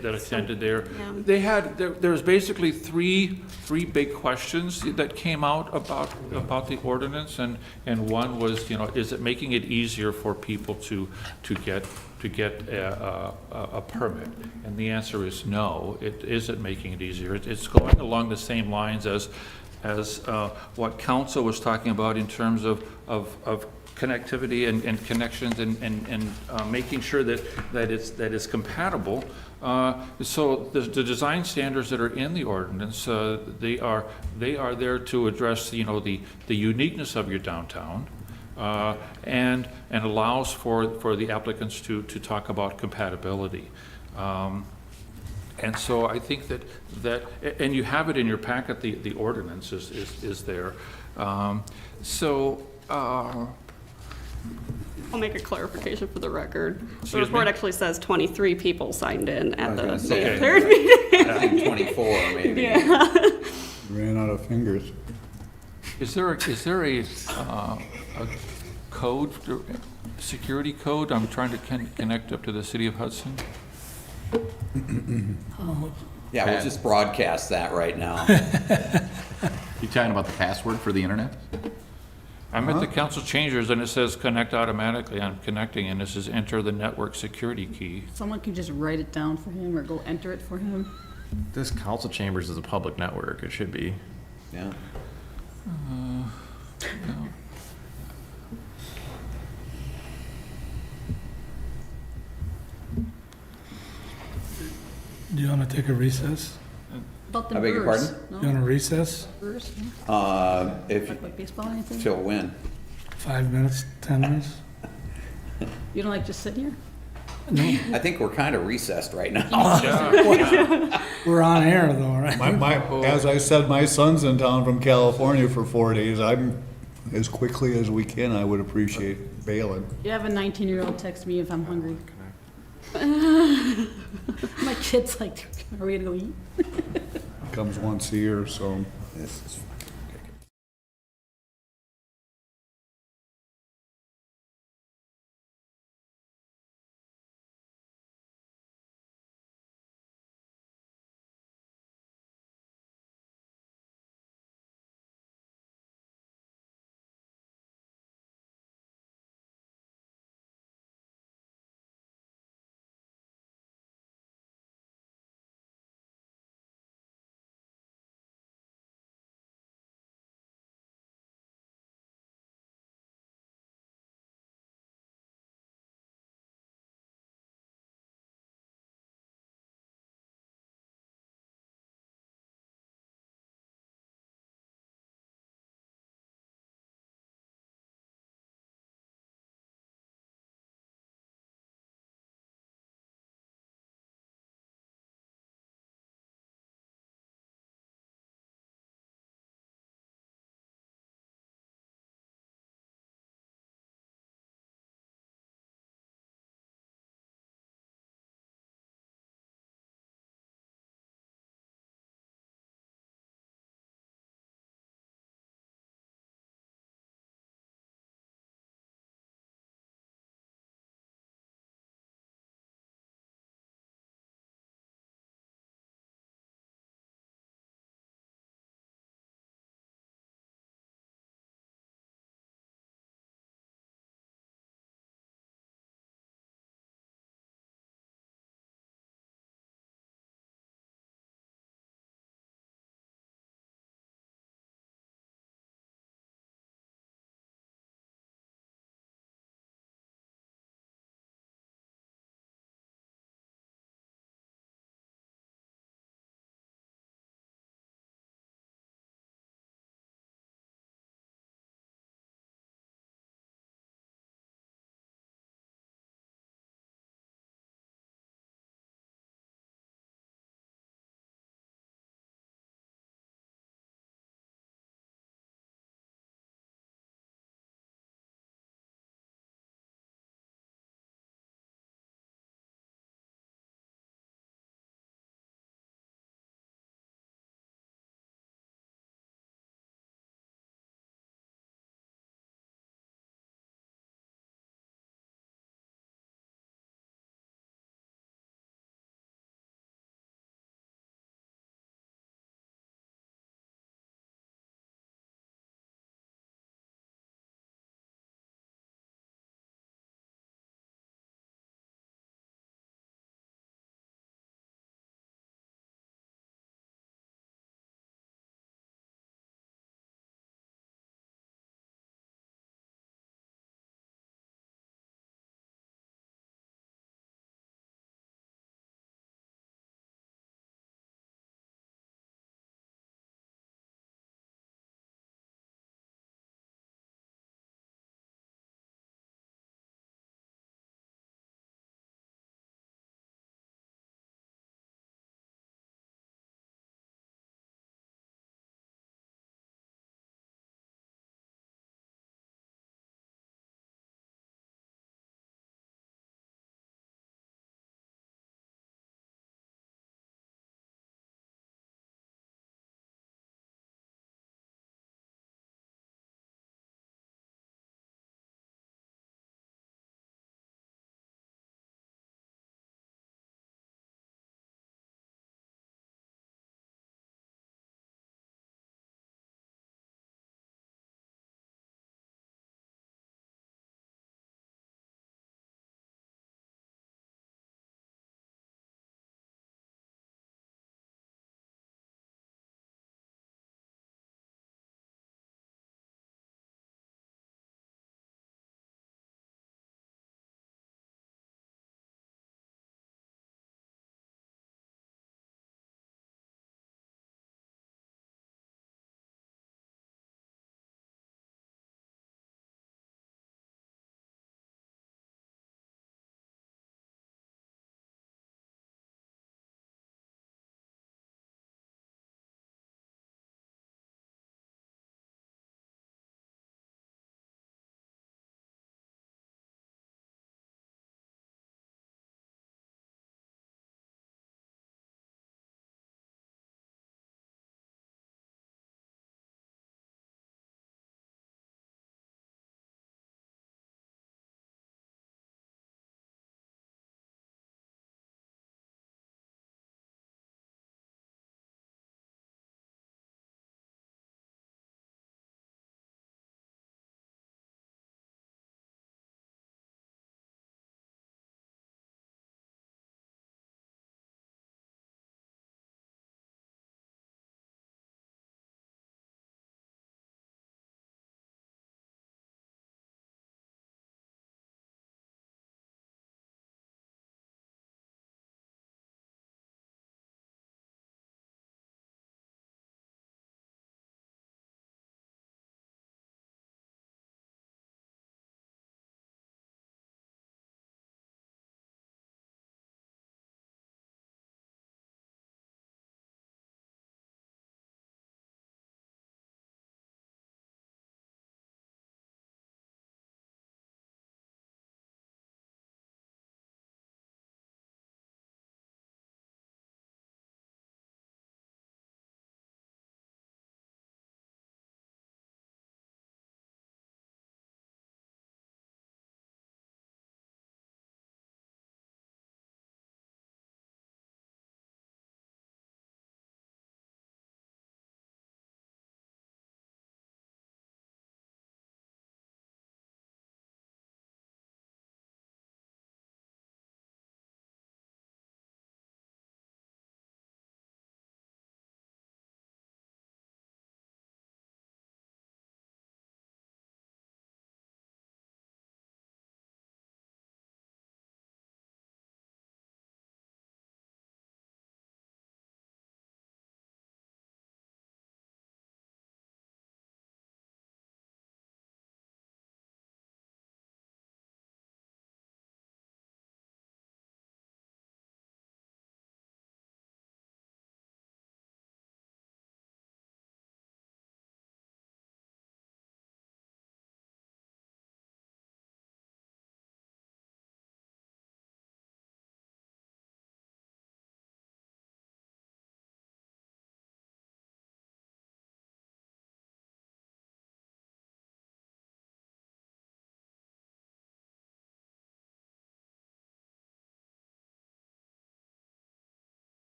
that attended there. Yeah. They had, there's basically three big questions that came out about the ordinance, and one was, is it making it easier for people to get a permit? And the answer is no, it isn't making it easier. It's going along the same lines as what council was talking about in terms of connectivity and connections and making sure that it's compatible. So the design standards that are in the ordinance, they are there to address the uniqueness of your downtown, and allows for the applicants to talk about compatibility. And so I think that and you have it in your packet, the ordinance is there. I'll make a clarification for the record. The Excuse me? report actually says 23 people signed in at the say, third meeting. I think 24 maybe. Yeah. Ran out of fingers. Is there a code, security code? I'm trying to connect up to the city of Hudson. Yeah, we'll just broadcast that right now. You talking about the password for the internet? I'm at the council changers and it says connect automatically. I'm connecting and it says enter the network security key. Someone can just write it down for him or go enter it for him. This council chambers is a public network, it should be. Yeah. No. Do you want to take a recess? About the I beg your Brewers, pardon? no? You want a recess? Brewers, If, like baseball or anything? till when? 5 minutes, 10 minutes? You don't like just sitting here? I think we're kind of recessed right now. We're on air though, right? As I said, my son's in town from California for 4 days. I'm, as quickly as we can, I would appreciate bailing. You have a 19-year-old text me if I'm hungry. My kid's like, are we gonna go eat? Comes once a year, so. This is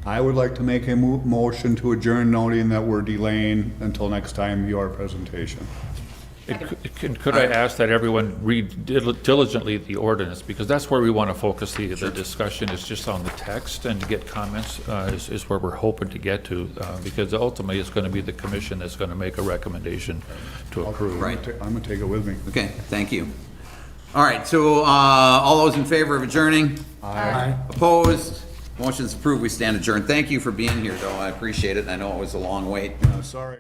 I would like to make a motion to adjourn, noting that we're delaying until next time your presentation. Could I ask that everyone read diligently the ordinance, because that's where we want to focus the discussion, is just on the text, and to get comments is where we're hoping to get to, because ultimately it's going to be the commission that's going to make a recommendation to approve. Right. I'm gonna take it with me. Okay, thank you. All right, so all those in favor of adjourning? Aye. Opposed? Motion's approved. We stand adjourned. Thank you for being here, though. I appreciate it. I know it was a long wait. Sorry.